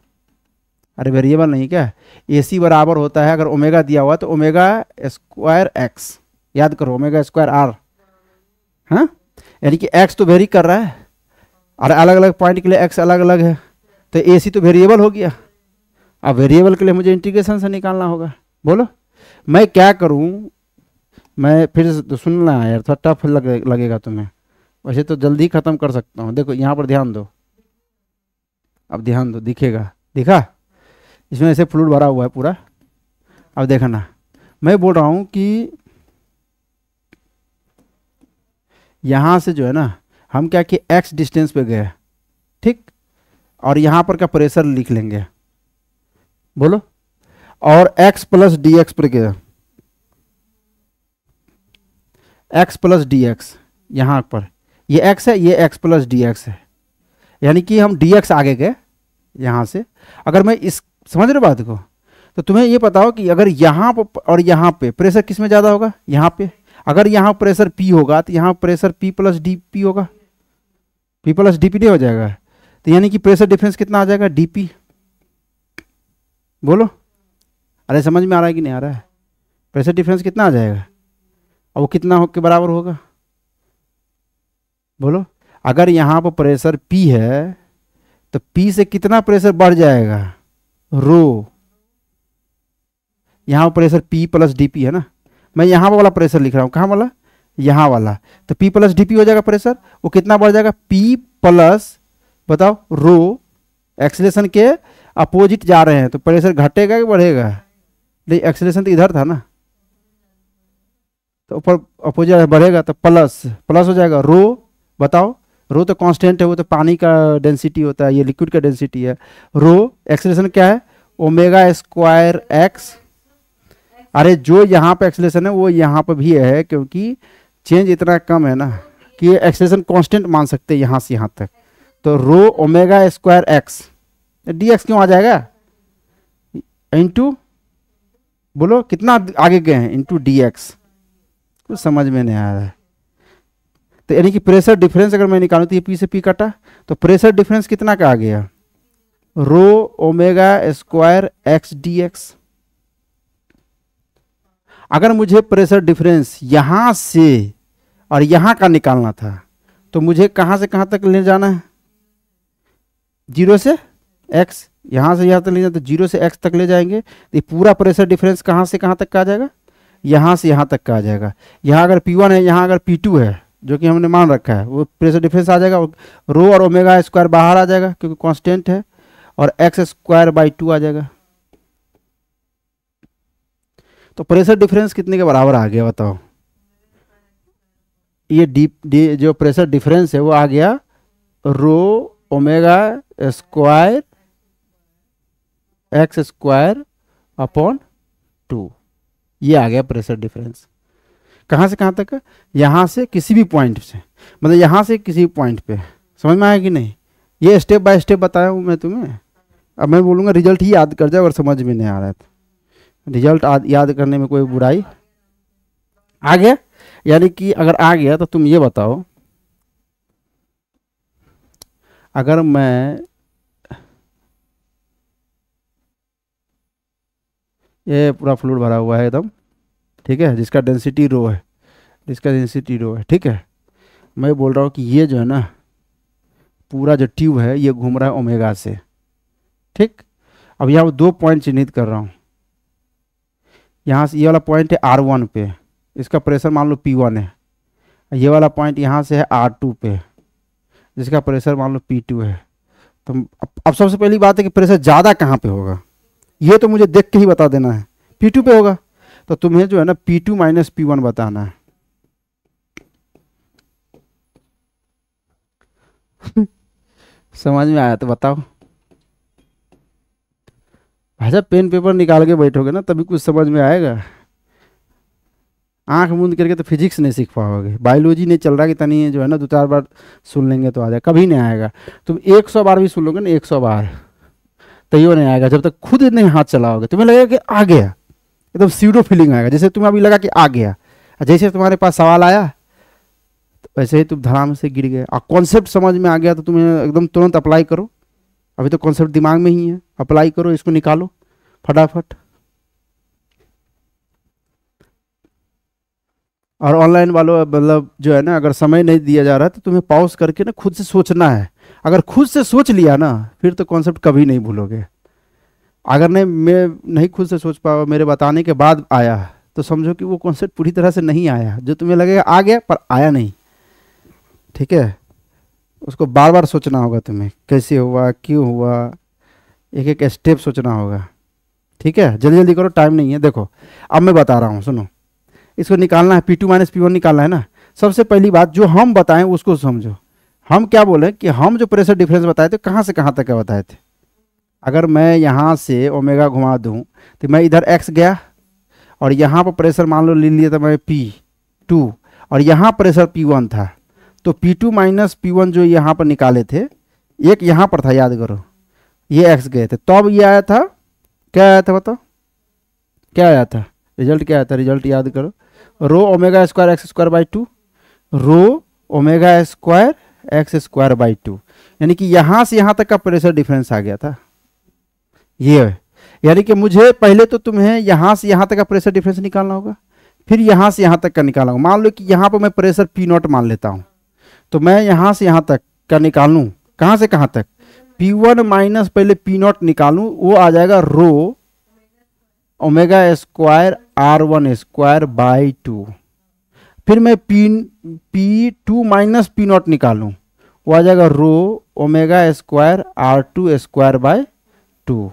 अरे वेरिएबल नहीं, क्या है, AC बराबर होता है, अगर ओमेगा दिया हुआ तो ओमेगा² X, याद करो, ओमेगा² R हाँ, यानी कि एक्स तो वेरी कर रहा है और अलग अलग पॉइंट के लिए एक्स अलग अलग है, तो ए सी तो वेरिएबल हो गया। अब वेरिएबल के लिए मुझे इंटीग्रेशन से निकालना होगा। बोलो मैं क्या करूं, मैं फिर से तो सुनना है यार, थोड़ा टफ लगेगा तुम्हें, वैसे तो जल्दी ख़त्म कर सकता हूँ। देखो यहाँ पर ध्यान दो, अब ध्यान दो, दिखेगा, दिखा, इसमें ऐसे फ्लूइड भरा हुआ है पूरा। अब देखना, मैं बोल रहा हूँ कि यहाँ से जो है ना, हम क्या कि एक्स डिस्टेंस पे गए, ठीक, और यहाँ पर का प्रेशर लिख लेंगे, बोलो, और x प्लस डी एक्स पर गया, x प्लस डी एक्स, यहाँ पर ये x है, ये x प्लस डी एक्स है, यानी कि हम dx आगे गए यहाँ से। अगर मैं इस, समझ रहे बात को, तो तुम्हें ये बताओ कि अगर यहाँ पर और यहाँ पे प्रेशर किस में ज़्यादा होगा, यहाँ पे। अगर यहाँ प्रेशर P होगा तो यहाँ pressure P plus D P होगा, P प्लस डी पी नहीं हो जाएगा, तो यानी कि प्रेशर डिफरेंस कितना आ जाएगा, dp। बोलो, अरे समझ में आ रहा है कि नहीं आ रहा है, प्रेशर डिफरेंस कितना आ जाएगा, और वो कितना हो के बराबर होगा, बोलो। अगर यहाँ पर प्रेशर P है तो P से कितना प्रेशर बढ़ जाएगा, रो। यहाँ pressure P plus D P है ना, मैं यहाँ वाला प्रेशर लिख रहा हूँ, कहाँ वाला, यहाँ वाला, तो P प्लस डी पी हो जाएगा प्रेशर, वो कितना बढ़ जाएगा, P प्लस, बताओ, रो। एक्सीलरेशन के अपोजिट जा रहे हैं तो प्रेशर घटेगा कि बढ़ेगा, नहीं एक्सीलरेशन तो इधर था ना, तो ऊपर अपोजिट बढ़ेगा तो प्लस प्लस हो जाएगा, रो। बताओ, रो तो कांस्टेंट है, वो तो पानी का डेंसिटी होता है, ये लिक्विड का डेंसिटी है। रो एक्सीलरेशन क्या है, ओमेगा स्क्वायर एक्स। अरे जो यहाँ पे एक्सीलरेशन है वो यहाँ पे भी है, क्योंकि चेंज इतना कम है ना कि ये एक्सीलरेशन कांस्टेंट मान सकते हैं यहाँ से यहाँ तक। तो रो omega square x, D x क्यों आ जाएगा, इंटू, बोलो कितना आगे गए हैं, इंटू डी एक्स। कुछ समझ में नहीं आ रहा है, तो यानी कि प्रेशर डिफरेंस अगर मैं निकालूं तो ये पी से पी कटा, तो प्रेशर डिफरेंस कितना का आ गया, रो omega square x D x. अगर मुझे प्रेशर डिफरेंस यहां से और यहां का निकालना था तो मुझे कहां से कहां तक ले जाना है, 0 से x, यहां से यहां तक ले जाना, तो 0 से x तक ले जाएंगे, तो ये पूरा प्रेशर डिफरेंस कहां से कहां तक का आ जाएगा, यहां से यहां तक का आ जाएगा। यहां अगर P1 है, यहां अगर P2 है, जो कि हमने मान रखा है, वो प्रेशर डिफरेंस आ जाएगा, रो और ओमेगा स्क्वायर बाहर आ जाएगा क्योंकि कांस्टेंट है, और एक्स स्क्वायर बाई 2 आ जाएगा। तो प्रेशर डिफरेंस कितने के बराबर आ गया बताओ, ये डी जो प्रेशर डिफरेंस है वो आ गया रो omega square x square upon 2, ये आ गया प्रेशर डिफरेंस। कहाँ से कहाँ तक, यहाँ से किसी भी पॉइंट से, मतलब यहाँ से किसी पॉइंट पे। समझ में आया कि नहीं, ये स्टेप बाय स्टेप बताया हूँ मैं तुम्हें। अब मैं बोलूँगा रिजल्ट ही याद कर जाओ, अगर समझ में नहीं आ रहा है तो रिजल्ट याद करने में कोई बुराई। आ गया, यानी कि अगर आ गया तो तुम ये बताओ, अगर मैं ये पूरा फ्लूइड भरा हुआ है एकदम, ठीक है, जिसका डेंसिटी रो है, ठीक है, मैं बोल रहा हूँ कि ये जो है ना पूरा जो ट्यूब है ये घूम रहा है ओमेगा से, ठीक। अब यहाँ 2 पॉइंट चिन्हित कर रहा हूँ, यहाँ से ये वाला पॉइंट है R1 पे, इसका प्रेशर मान लो P1 है, ये वाला पॉइंट यहाँ से है R2 पे, जिसका प्रेशर मान लो P2 है। तो अब सबसे पहली बात है कि प्रेशर ज़्यादा कहाँ पे होगा, ये तो मुझे देख के ही बता देना है, P2 पे होगा, तो तुम्हें जो है ना P2 माइनस P1 बताना है। समझ में आया तो बताओ। भाई साहब पेन पेपर निकाल के बैठोगे ना तभी कुछ समझ में आएगा, आंख मूंद करके तो फिजिक्स नहीं सीख पाओगे, बायोलॉजी नहीं चल रहा कि तनी जो है ना 2-4 बार सुन लेंगे तो आ जाए, कभी नहीं आएगा। तुम 100 बार भी सुन लोगे ना, 100 बार, तो ये नहीं आएगा जब तक खुद नहीं हाथ चलाओगे। तुम्हें लगेगा कि आ गया, एकदम सीडो फीलिंग आएगा, जैसे तुम्हें अभी लगा कि आ गया, जैसे तुम्हारे पास सवाल आया तो वैसे ही तुम धड़ाम से गिर गए, और कॉन्सेप्ट समझ में आ गया तो तुम्हें एकदम तुरंत अप्लाई करो। अभी तो कॉन्सेप्ट दिमाग में ही है, अप्लाई करो, इसको निकालो फटाफट। और ऑनलाइन वालों मतलब जो है ना, अगर समय नहीं दिया जा रहा है तो तुम्हें पॉज करके ना खुद से सोचना है। अगर खुद से सोच लिया ना, फिर तो कॉन्सेप्ट कभी नहीं भूलोगे। अगर नहीं, मैं नहीं खुद से सोच पाया, मेरे बताने के बाद आया, तो समझो कि वो कॉन्सेप्ट पूरी तरह से नहीं आया। जो तुम्हें लगेगा आ गया पर आया नहीं, ठीक है। उसको बार बार सोचना होगा तुम्हें, कैसे हुआ, क्यों हुआ, एक एक स्टेप सोचना होगा, ठीक है। जल्दी जल्दी करो, टाइम नहीं है। देखो अब मैं बता रहा हूँ, सुनो। इसको निकालना है, P2 माइनस P1 निकालना है ना। सबसे पहली बात जो हम बताएं उसको समझो। हम क्या बोले कि हम जो प्रेशर डिफरेंस बताए थे कहाँ से कहाँ तक का बताए थे। अगर मैं यहाँ से ओमेगा घुमा दूँ तो मैं इधर x गया, और यहाँ पर प्रेशर मान लो ले लिया था मैं P2, और यहाँ प्रेशर P1 था। तो P2 माइनस P1 जो यहाँ पर निकाले थे, एक यहाँ पर था, याद करो, ये x गए थे, तब ये आया था। क्या आया था बताओ, क्या आया था, रिजल्ट क्या आया था, रिजल्ट याद करो। रो omega square x square by 2, row omega square x square by 2, यानी कि यहाँ से यहाँ तक का प्रेशर डिफरेंस आ गया था ये। यानी कि मुझे पहले तो तुम्हें यहाँ से यहाँ तक का प्रेशर डिफरेंस निकालना होगा, फिर यहाँ से यहाँ तक का निकालना होगा। मान लो कि यहाँ पर मैं प्रेशर P0 मान लेता हूँ, तो मैं यहाँ से यहाँ तक का निकालूँ, कहाँ से कहाँ तक, P1 माइनस पहले P0 निकालूँ, वो आ जाएगा रो omega square R1 square by 2। फिर मैं P2 माइनस P0 निकालूँ, वो आ जाएगा रो omega square R2 square by 2।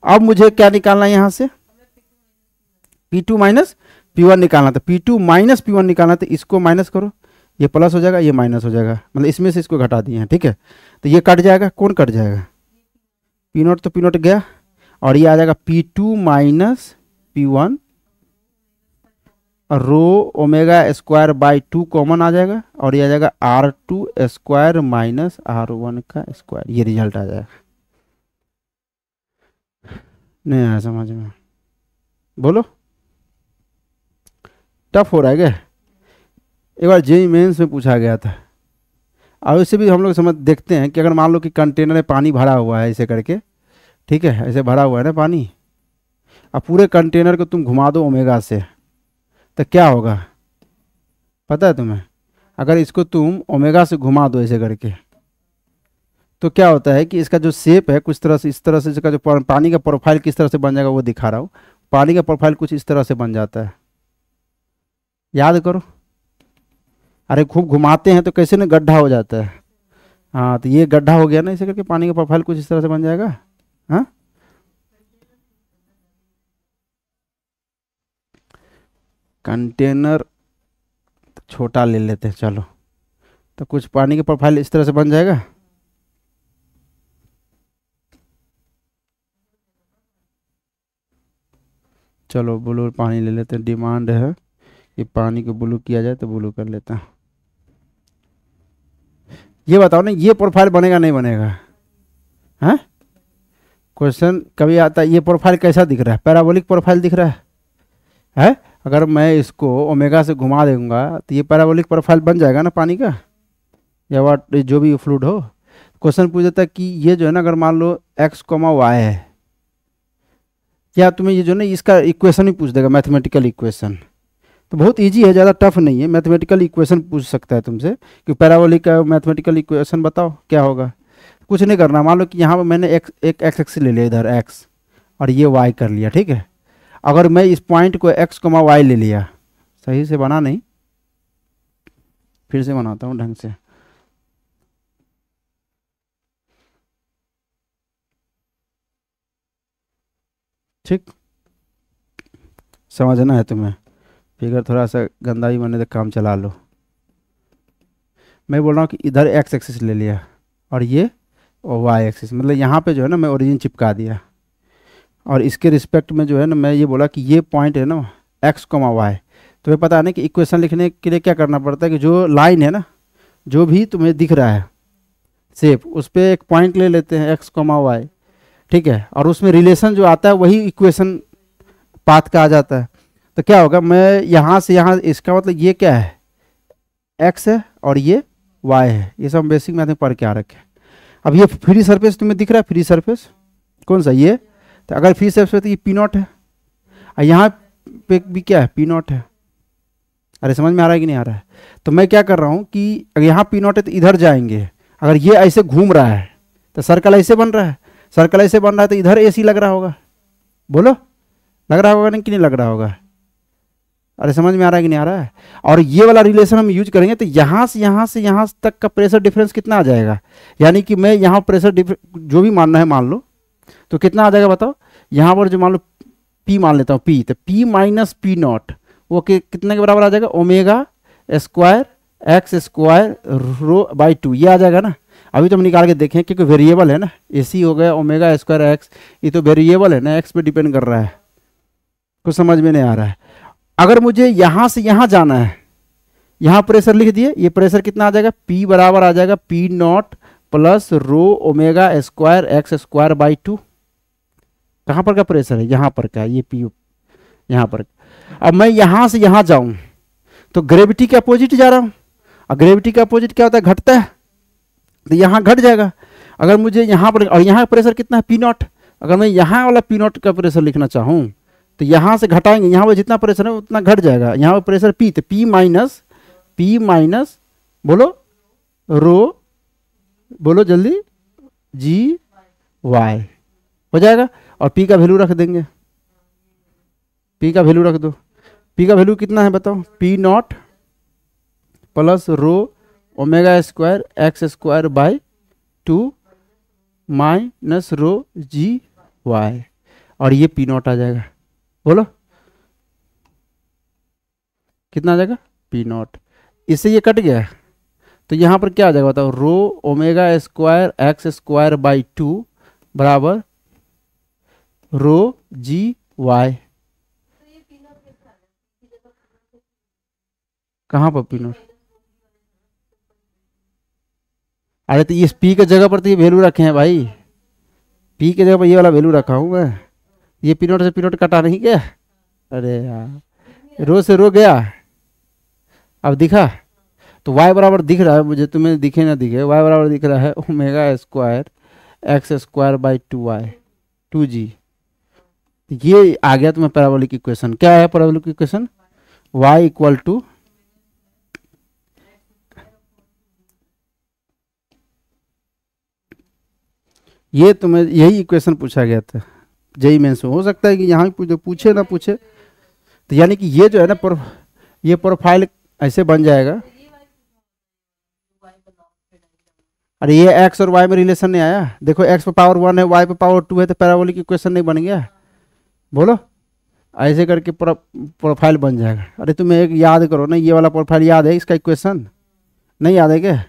अब मुझे क्या निकालना है, यहाँ से P2 माइनस P1 निकालना था। P2 माइनस P1 निकालना था, इसको माइनस करो, ये प्लस हो जाएगा, ये माइनस हो जाएगा, मतलब इसमें से इसको घटा दिए हैं, ठीक है। तो ये कट जाएगा, कौन कट जाएगा, P0 तो P0 गया, और ये आ जाएगा P2 minus P1, rho omega square by 2 common आ जाएगा, और ये आ जाएगा R2 स्क्वायर माइनस R1 का स्क्वायर। ये रिजल्ट आ जाएगा। नहीं आया समझ में, बोलो टफ हो रहा है क्या। एक बार जेईई मेंस में पूछा गया था, और उससे भी हम लोग समझ देखते हैं कि अगर मान लो कि कंटेनर में पानी भरा हुआ है ऐसे करके, ठीक है, ऐसे भरा हुआ है ना पानी, अब पूरे कंटेनर को तुम घुमा दो ओमेगा से, तो क्या होगा पता है तुम्हें। अगर इसको तुम ओमेगा से घुमा दो ऐसे करके, तो क्या होता है कि इसका जो शेप है कुछ तरह से, इस तरह से, इसका जो पानी का प्रोफाइल किस तरह से बन जाएगा वो दिखा रहा हूँ। पानी का प्रोफाइल कुछ इस तरह से बन जाता है, याद करो। अरे खूब घुमाते हैं तो कैसे ना गड्ढा हो जाता है। हाँ, तो ये गड्ढा हो गया ना, इसे करके पानी का प्रोफाइल कुछ इस तरह से बन जाएगा। हाँ, कंटेनर छोटा ले लेते हैं चलो, तो कुछ पानी का प्रोफाइल इस तरह से बन जाएगा। चलो ब्लू पानी ले लेते हैं, डिमांड है कि पानी को ब्लू किया जाए, तो ब्लू कर लेते हैं। ये बताओ ना, ये प्रोफाइल बनेगा नहीं बनेगा। हाँ, क्वेश्चन कभी आता है, ये प्रोफाइल कैसा दिख रहा है, पैराबोलिक प्रोफाइल दिख रहा है? अगर मैं इसको ओमेगा से घुमा दूंगा तो ये पैराबोलिक प्रोफाइल बन जाएगा ना पानी का, या वाट जो भी फ्लूइड हो। क्वेश्चन पूछ देता है कि ये जो है ना, अगर मान लो x, y है, या तुम्हें ये जो ना इसका इक्वेशन ही पूछ देगा, मैथमेटिकल इक्वेशन। तो बहुत इजी है, ज़्यादा टफ नहीं है। मैथमेटिकल इक्वेशन पूछ सकता है तुमसे कि पैराबोलिक का मैथमेटिकल इक्वेशन बताओ क्या होगा। कुछ नहीं करना, मान लो कि यहाँ पर मैंने एक एक्स एक्स ले लिया इधर x, और ये y कर लिया, ठीक है। अगर मैं इस पॉइंट को x, y ले लिया, सही से बना नहीं, फिर से बनाता हूँ ढंग से। ठीक, समझना है तुम्हें। फिगर थोड़ा सा गंदा ही बने तो काम चला लो। मैं बोल रहा हूँ कि इधर x एक्सिस ले लिया, और ये y एक्सिस, मतलब यहाँ पे जो है ना मैं ओरिजिन चिपका दिया, और इसके रिस्पेक्ट में जो है ना मैं ये बोला कि ये पॉइंट है ना x, y। तुम्हें पता है ना कि इक्वेशन लिखने के लिए क्या करना पड़ता है कि जो लाइन है ना, जो भी तुम्हें दिख रहा है शेप, उस पर एक पॉइंट ले लेते हैं x, y, ठीक है, और उसमें रिलेशन जो आता है वही इक्वेशन पाथ का आ जाता है। तो क्या होगा, मैं यहाँ से यहाँ, इसका मतलब ये क्या है, x है और ये y है। ये सब बेसिक मैथ में पढ़ के आ रखे। अब ये फ्री सरफेस तुम्हें दिख रहा है, फ्री सरफेस कौन सा, ये। तो अगर फ्री सरफेस तो ये P0 है, और यहाँ पे भी क्या है, P0 है। अरे समझ में आ रहा है कि नहीं आ रहा है? तो मैं क्या कर रहा हूँ कि अगर यहाँ पी नॉट है तो इधर जाएंगे, अगर ये ऐसे घूम रहा है तो सर्कल ऐसे बन रहा है, सर्कल ऐसे बन रहा है तो इधर ए सी लग रहा होगा, बोलो लग रहा होगा नहीं कि नहीं लग रहा होगा? अरे समझ में आ रहा है कि नहीं आ रहा है? और ये वाला रिलेशन हम यूज करेंगे तो यहाँ से यहाँ तक का प्रेशर डिफरेंस कितना आ जाएगा, यानी कि मैं यहाँ प्रेशर जो भी मानना है मान लो, तो कितना आ जाएगा बताओ? यहाँ पर जो मान लो P मान लेता हूँ, P, तो P माइनस पी नॉट वो कितने के बराबर आ जाएगा? Omega square x square rho by 2, ये आ जाएगा ना। अभी तो हम निकाल के देखें क्योंकि वेरिएबल है ना, AC हो गया ओमेगा स्क्वायर एक्स, ये तो वेरिएबल है ना, एक्स पे डिपेंड कर रहा है। कुछ समझ में नहीं आ रहा है? अगर मुझे यहाँ से यहाँ जाना है, यहाँ प्रेशर लिख दिए, ये प्रेशर कितना आ जाएगा? P बराबर आ जाएगा P naught plus rho omega square x square by 2। कहाँ पर का प्रेशर है? यहाँ पर का, ये P यहाँ पर। अब मैं यहाँ से यहाँ जाऊँ तो ग्रेविटी के अपोजिट जा रहा हूँ, और ग्रेविटी का अपोजिट क्या होता है? घटता है, तो यहाँ घट जाएगा। अगर मुझे यहाँ पर, और यहाँ प्रेशर कितना है? P not. अगर मैं यहाँ वाला पी नॉट का प्रेशर लिखना चाहूँ तो यहाँ से घटाएंगे, यहाँ पर जितना प्रेशर है उतना घट जाएगा, यहाँ पर प्रेशर P, तो P माइनस बोलो रो, बोलो जल्दी, जी वाई हो जाएगा। और P का वैल्यू रख देंगे, P का वैल्यू रख दो। P का वैल्यू कितना है बताओ? P naught plus rho omega square x square by 2 minus rho g y, और ये P नॉट आ जाएगा, बोलो कितना आ जाएगा? P not. इससे ये कट गया तो यहाँ पर क्या आ जाएगा बताओ? रो omega square x square by 2 बराबर रो जी वाई। कहाँ पर P नॉट? अरे तो इस P के जगह पर तो ये वैल्यू रखे हैं भाई, P के जगह पर ये वाला वैल्यू रखा हूँ मैं, ये P नॉट से P नॉट कटा नहीं क्या? अरे यार, रो से रो गया, अब दिखा? तो y बराबर दिख रहा है मुझे, तुम्हें दिखे ना दिखे, y बराबर दिख रहा है omega square x square by 2y 2g। ये आ गया तुम्हें पैराबोलिक इक्वेशन। क्या है parabolic equation? y equal to, ये तुम्हें यही इक्वेशन पूछा गया था जेई मेंस में, हो सकता है कि यहाँ पूछे ना पूछे। तो यानी कि ये जो है ना ये प्रोफाइल ऐसे बन जाएगा। अरे ये x और y में रिलेशन नहीं आया, देखो x पे पावर 1 है, y पे पावर 2 है, तो पैराबोलिक इक्वेशन नहीं बन गया, बोलो ऐसे करके प्रोफाइल बन जाएगा। अरे तुम्हें एक याद करो ना, ये वाला प्रोफाइल याद है, इसका इक्वेशन नहीं याद है क्या?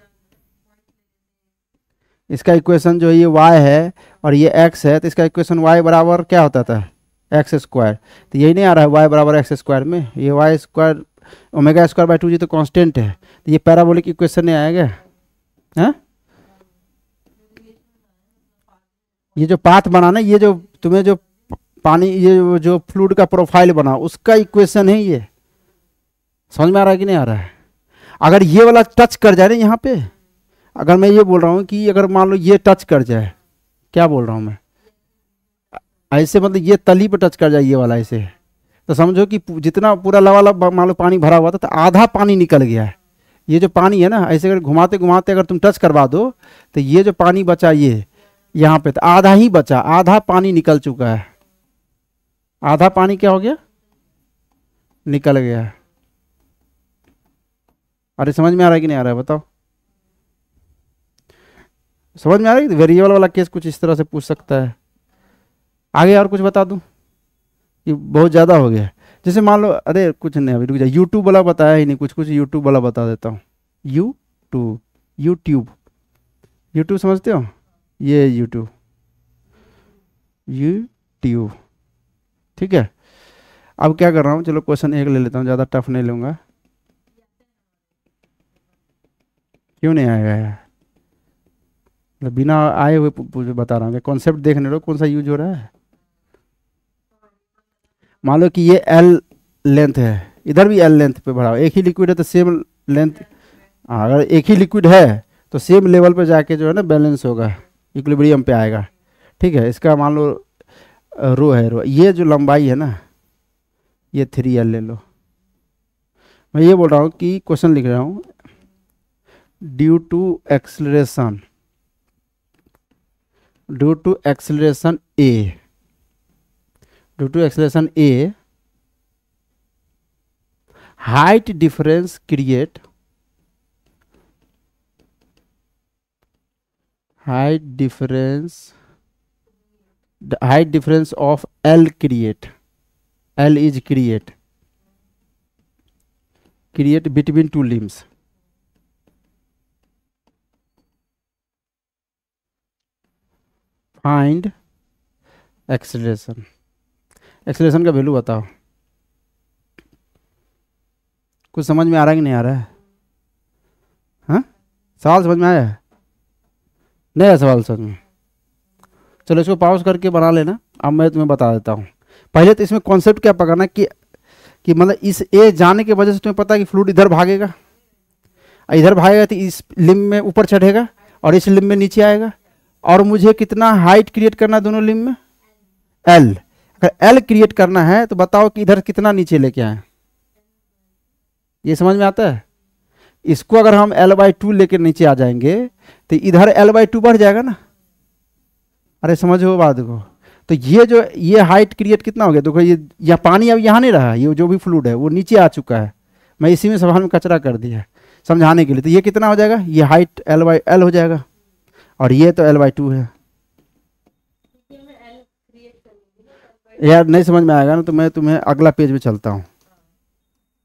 इसका इक्वेशन जो ये y है और ये x है, तो इसका इक्वेशन y बराबर क्या होता था? X square. तो यही नहीं आ रहा है y बराबर एक्स स्क्वायर में, ये y square omega square by 2g तो कांस्टेंट है, तो ये पैराबोलिक इक्वेशन नहीं आएगा? हाँ, ये जो पाथ बनाना, ये जो तुम्हें जो पानी, ये जो फ्लूइड का प्रोफाइल बना उसका इक्वेशन है ये। समझ में आ रहा है कि नहीं आ रहा है? अगर ये वाला टच कर जाए ना यहाँ पे, अगर मैं ये बोल रहा हूँ कि अगर मान लो ये टच कर जाए, क्या बोल रहा हूँ मैं, ऐसे मतलब ये तली पे टच कर जाए ये वाला ऐसे, तो समझो कि जितना पूरा वाला मान लो पानी भरा हुआ था तो आधा पानी निकल गया है। ये जो पानी है ना, ऐसे अगर घुमाते घुमाते अगर तुम टच करवा दो तो ये जो पानी बचा ये यहाँ पे, तो आधा ही बचा, आधा पानी निकल चुका है, आधा पानी क्या हो गया? निकल गया। अरे समझ में आ रहा है कि नहीं आ रहा है बताओ? समझ में आ रहा है कि वेरिएबल वाला केस कुछ इस तरह से पूछ सकता है। आगे और कुछ बता दूं कि बहुत ज़्यादा हो गया? जैसे मान लो, अरे कुछ नहीं अभी रुक जाए, यूट्यूब वाला बताया ही नहीं, कुछ कुछ यूट्यूब वाला बता देता हूँ। यूट्यूब समझते हो? ये यूट्यूब ठीक है। अब क्या कर रहा हूँ, चलो क्वेश्चन एक ले लेता हूँ, ज़्यादा टफ नहीं लूँगा। क्यों नहीं आएगा यार? बिना आए हुए बता रहा हूँ, कॉन्सेप्ट देखने लो कौन सा यूज हो रहा है। मान लो कि ये L लेंथ है, इधर भी L लेंथ पे बढ़ाओ, एक ही लिक्विड है तो सेम लेंथ, अगर एक ही लिक्विड है तो सेम लेवल पे जाके जो है ना बैलेंस होगा, इक्विलिब्रियम पे आएगा। ठीक है, इसका मान लो रो है, रो, ये जो लंबाई है ना ये 3L ले लो, मैं ये बोल रहा हूँ कि क्वेश्चन लिख रहा हूँ, due to acceleration a, due to acceleration a, height difference create height difference of L create is create between two limbs. Find acceleration का वैल्यू बताओ। कुछ समझ में आ रहा है कि नहीं आ रहा है? हाँ, सवाल समझ में आया है? नहीं है सवाल समझ में? चलो इसको पॉज करके बना लेना। अब मैं तुम्हें बता देता हूँ। पहले तो इसमें कॉन्सेप्ट क्या पकड़ना कि मतलब इस ए जाने की वजह से तुम्हें पता है कि फ्लूइड इधर भागेगा तो इस लिम्ब में ऊपर चढ़ेगा और इस लिम्ब में नीचे आएगा, और मुझे कितना हाइट क्रिएट करना है दोनों लिम्ब में? एल। अगर एल क्रिएट करना है तो बताओ कि इधर कितना नीचे लेके आए। ये समझ में आता है? इसको अगर हम L/2 लेकर नीचे आ जाएंगे तो इधर L/2 बढ़ जाएगा ना। अरे समझो बात को। तो ये हाइट क्रिएट कितना हो गया? देखो ये पानी अब यहाँ नहीं रहा, ये जो भी फ्लूइड है वो नीचे आ चुका है। मैं इसी में सवाल में कचरा कर दिया समझाने के लिए। तो ये कितना हो जाएगा? ये हाइट L/L हो जाएगा, और ये तो L/2 है। यार नहीं समझ में आएगा ना तो मैं तुम्हें अगला पेज में चलता हूँ।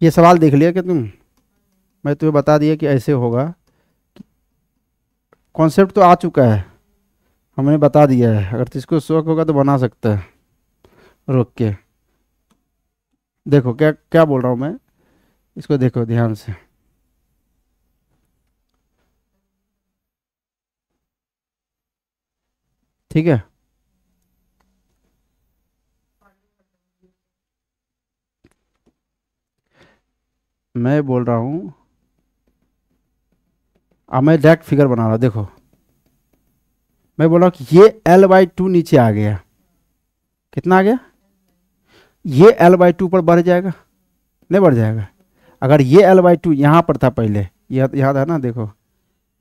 ये सवाल देख लिया कि तुम? मैं तुम्हें बता दिया कि ऐसे होगा। कॉन्सेप्ट तो आ चुका है, हमने बता दिया है। अगर इसको शौक होगा तो बना सकता है। रोक के देखो क्या क्या बोल रहा हूँ मैं, इसको देखो ध्यान से। ठीक है, मैं बोल रहा हूँ, अब मैं डायरेक्ट फिगर बना रहा हूँ। देखो मैं बोल रहा हूँ कि ये L/2 नीचे आ गया। कितना आ गया? ये L/2 पर बढ़ जाएगा, नहीं बढ़ जाएगा? अगर ये L/2 यहाँ पर था पहले, यहाँ था ना, देखो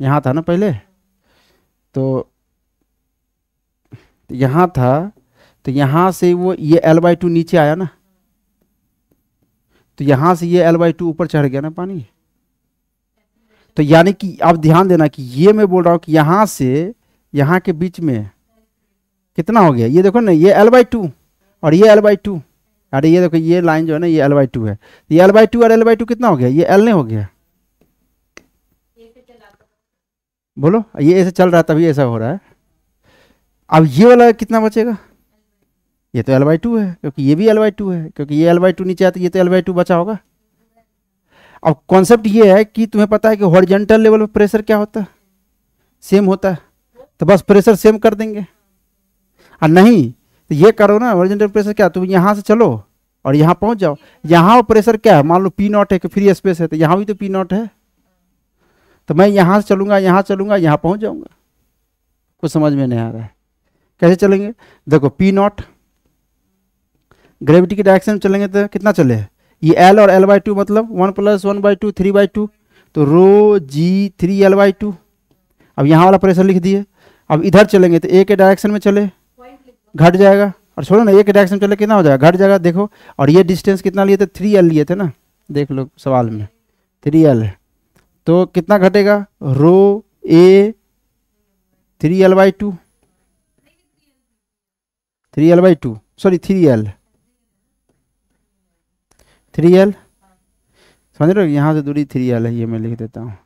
यहाँ था ना पहले, तो यहाँ था, तो यहाँ से वो ये L/2 नीचे आया ना, तो यहाँ से ये L/2 ऊपर चढ़ गया ना पानी। तो यानी कि आप ध्यान देना कि ये मैं बोल रहा हूँ कि यहाँ से यहाँ के बीच में कितना हो गया? ये देखो ना, ये L/2 और ये L/2। अरे ये देखो ये लाइन जो है ना, ये L/2 है। ये L/2 और L/2 कितना हो गया? ये L नहीं हो गया? बोलो, ये ऐसे चल रहा है तभी ऐसा हो रहा है। अब ये वाला कितना बचेगा? ये तो L/2 है, क्योंकि ये भी L/2 है, क्योंकि ये L/2 नीचे आता है, ये तो L/2 बचा होगा। अब कॉन्सेप्ट ये है कि तुम्हें पता है कि हॉरिजॉन्टल लेवल पे प्रेशर क्या होता है? सेम होता है। तो बस प्रेशर सेम कर देंगे। और नहीं तो ये करो ना, हॉरिजॉन्टल प्रेशर क्या, तुम यहाँ से चलो और यहाँ पहुँच जाओ। यहाँ प्रेशर क्या है? मान लो P0 है कि फ्री स्पेस है, तो यहाँ भी तो P0 है। तो मैं यहाँ से चलूँगा, यहाँ चलूँगा, यहाँ पहुँच जाऊँगा। कुछ समझ में नहीं आ रहा है? कैसे चलेंगे? देखो P0 ग्रेविटी की डायरेक्शन में चलेंगे तो कितना चले? ये L और L/2 मतलब 1 + 1/2 3/2, तो ρg3L/2। अब यहाँ वाला प्रेशर लिख दिए। अब इधर चलेंगे तो A के डायरेक्शन में चले, घट जाएगा। और छोड़ो ना, A के डायरेक्शन में चले कितना हो जाएगा? घट जाएगा। देखो, और ये डिस्टेंस कितना लिए थे? 3L लिए थे ना, देख लो सवाल में 3L है। तो कितना घटेगा? ρA 3L/2, 3L/2 sorry 3L समझ रहे हो? यहाँ से दूरी 3L है, ये मैं लिख देता हूँ।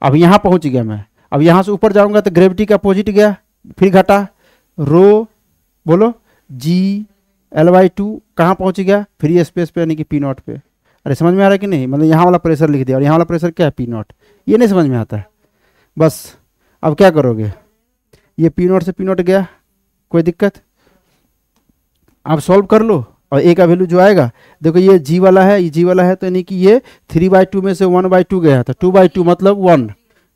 अब यहाँ पहुँच गया मैं। अब यहाँ से ऊपर जाऊँगा तो ग्रेविटी का अपोजिट गया, फिर घटा। रो बोलो G/2 कहाँ पहुँच गया? फ्री स्पेस पे, यानी कि P0 पे। अरे समझ में आ रहा है कि नहीं? मतलब यहाँ वाला प्रेशर लिख दिया और यहाँ वाला प्रेशर क्या है? P0। ये नहीं समझ में आता है? बस अब क्या करोगे? ये P0 से P0 गया, कोई दिक्कत? आप सॉल्व कर लो और A का वैल्यू जो आएगा, देखो ये G वाला है, ये G वाला है, तो यानी कि ये 3/2 में से 1/2 गया था, 2/2 मतलब 1,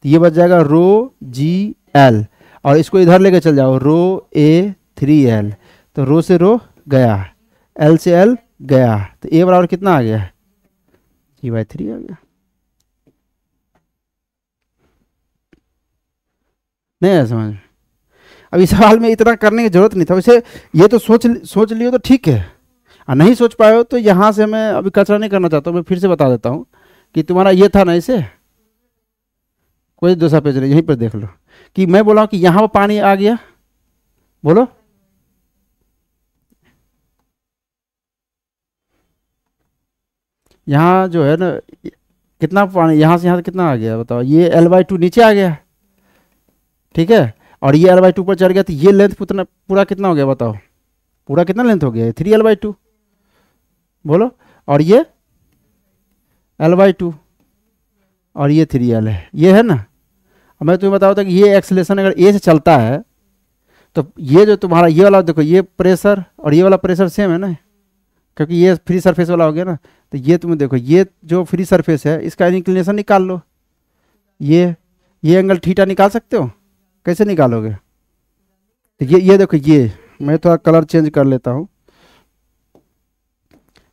तो ये बच जाएगा ρgL। और इसको इधर लेके चल जाओ, ρA 3L, तो रो से रो गया, L से L गया, तो A बराबर कितना आ गया? G/3 आ गया। नहीं है समझ में? अब इस सवाल में इतना करने की जरूरत नहीं था वैसे। ये तो सोच लियो तो ठीक है, और नहीं सोच पाए हो तो यहाँ से मैं अभी कचरा नहीं करना चाहता हूँ, मैं फिर से बता देता हूँ कि तुम्हारा ये था ना, इसे कोई दूसरा पेज नहीं, यहीं पर देख लो कि मैं बोला हूँ कि यहाँ पर पानी आ गया, बोलो यहाँ जो है ना कितना पानी, यहाँ से कितना आ गया बताओ, ये L/2 नीचे आ गया, ठीक है, और ये L/2 पर चढ़ गया, तो ये लेंथ पूरा कितना हो गया बताओ, पूरा कितना लेंथ हो गया, 3L/2 बोलो, और ये L/2 और ये 3L है, ये है ना। अब मैं तुम्हें बताऊँ था कि ये एक्सेलेरेशन अगर ए से चलता है तो ये जो तुम्हारा ये वाला देखो, ये प्रेशर और ये वाला प्रेशर सेम है ना, क्योंकि ये फ्री सरफेस वाला हो गया ना, तो ये तुम्हें देखो, ये जो फ्री सरफेस है इसका इंक्लिनेशन निकाल लो, ये एंगल थीटा निकाल सकते हो, कैसे निकालोगे, तो ये देखो, ये मैं थोड़ा कलर चेंज कर लेता हूँ,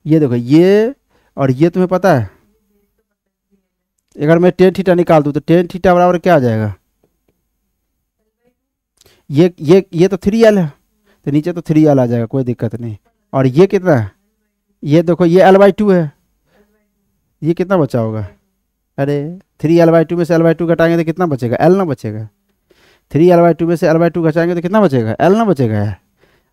ये देखो ये, और ये तुम्हें पता है अगर मैं टेन थीटा निकाल दूँ तो टेन थीटा बराबर क्या आ जाएगा, ये तो 3L है, तो नीचे तो 3L आ जाएगा, कोई दिक्कत नहीं। और ये कितना है, ये देखो ये L/2 है, ये कितना बचा होगा, अरे 3L/2 में से L/2 घटाएंगे तो कितना बचेगा, L ना बचेगा, 3L/2 में से L/2 घटाएंगे तो कितना बचेगा, L ना बचेगा यार,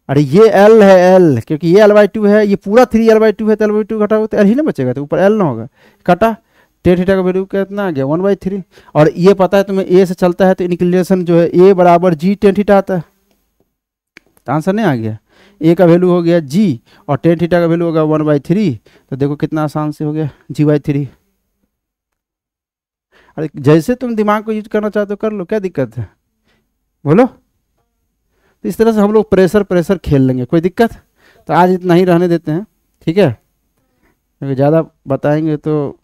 अरे ये L है, L क्योंकि ये L/2 है, ये पूरा 3L/2 है, तो L/2 घटाओगे तो L ही ना बचेगा, तो ऊपर L ना होगा, कटा, टेन थीटा का वैल्यू कितना आ गया 1/3। और ये पता है तुम्हें ए से चलता है तो इंक्लिनेशन जो है ए बराबर G टेन थीटा आता है, तो आंसर नहीं आ गया, ए का वैल्यू हो गया G और टेन थीटा का वैल्यू होगा 1/3, तो देखो कितना आसान से हो गया G/3। अरे जैसे तुम दिमाग को यूज करना चाहते हो कर लो, क्या दिक्कत है बोलो। तो इस तरह से हम लोग प्रेशर खेल लेंगे, कोई दिक्कत, तो आज इतना ही रहने देते हैं, ठीक है, क्योंकि ज़्यादा बताएंगे तो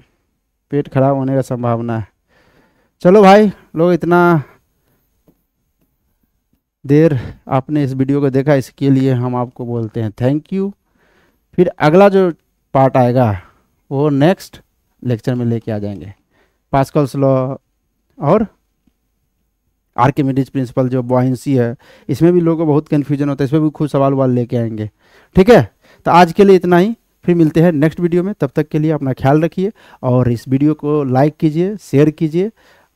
पेट खराब होने का संभावना है। चलो भाई लोग, इतना देर आपने इस वीडियो को देखा, इसके लिए हम आपको बोलते हैं थैंक यू। फिर अगला जो पार्ट आएगा वो नेक्स्ट लेक्चर में लेके आ जाएंगे, पास्कल्स लॉ और आर्किमिडीज प्रिंसिपल जो बॉयंसी है, इसमें भी लोगों को बहुत कन्फ्यूजन होता है, इसमें भी खुद सवाल वाल लेके आएंगे, ठीक है। तो आज के लिए इतना ही, फिर मिलते हैं नेक्स्ट वीडियो में, तब तक के लिए अपना ख्याल रखिए और इस वीडियो को लाइक कीजिए, शेयर कीजिए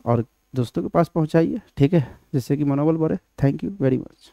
और दोस्तों के पास पहुंचाइए, ठीक है, जिससे कि मनोबल बढ़े। Thank you very much.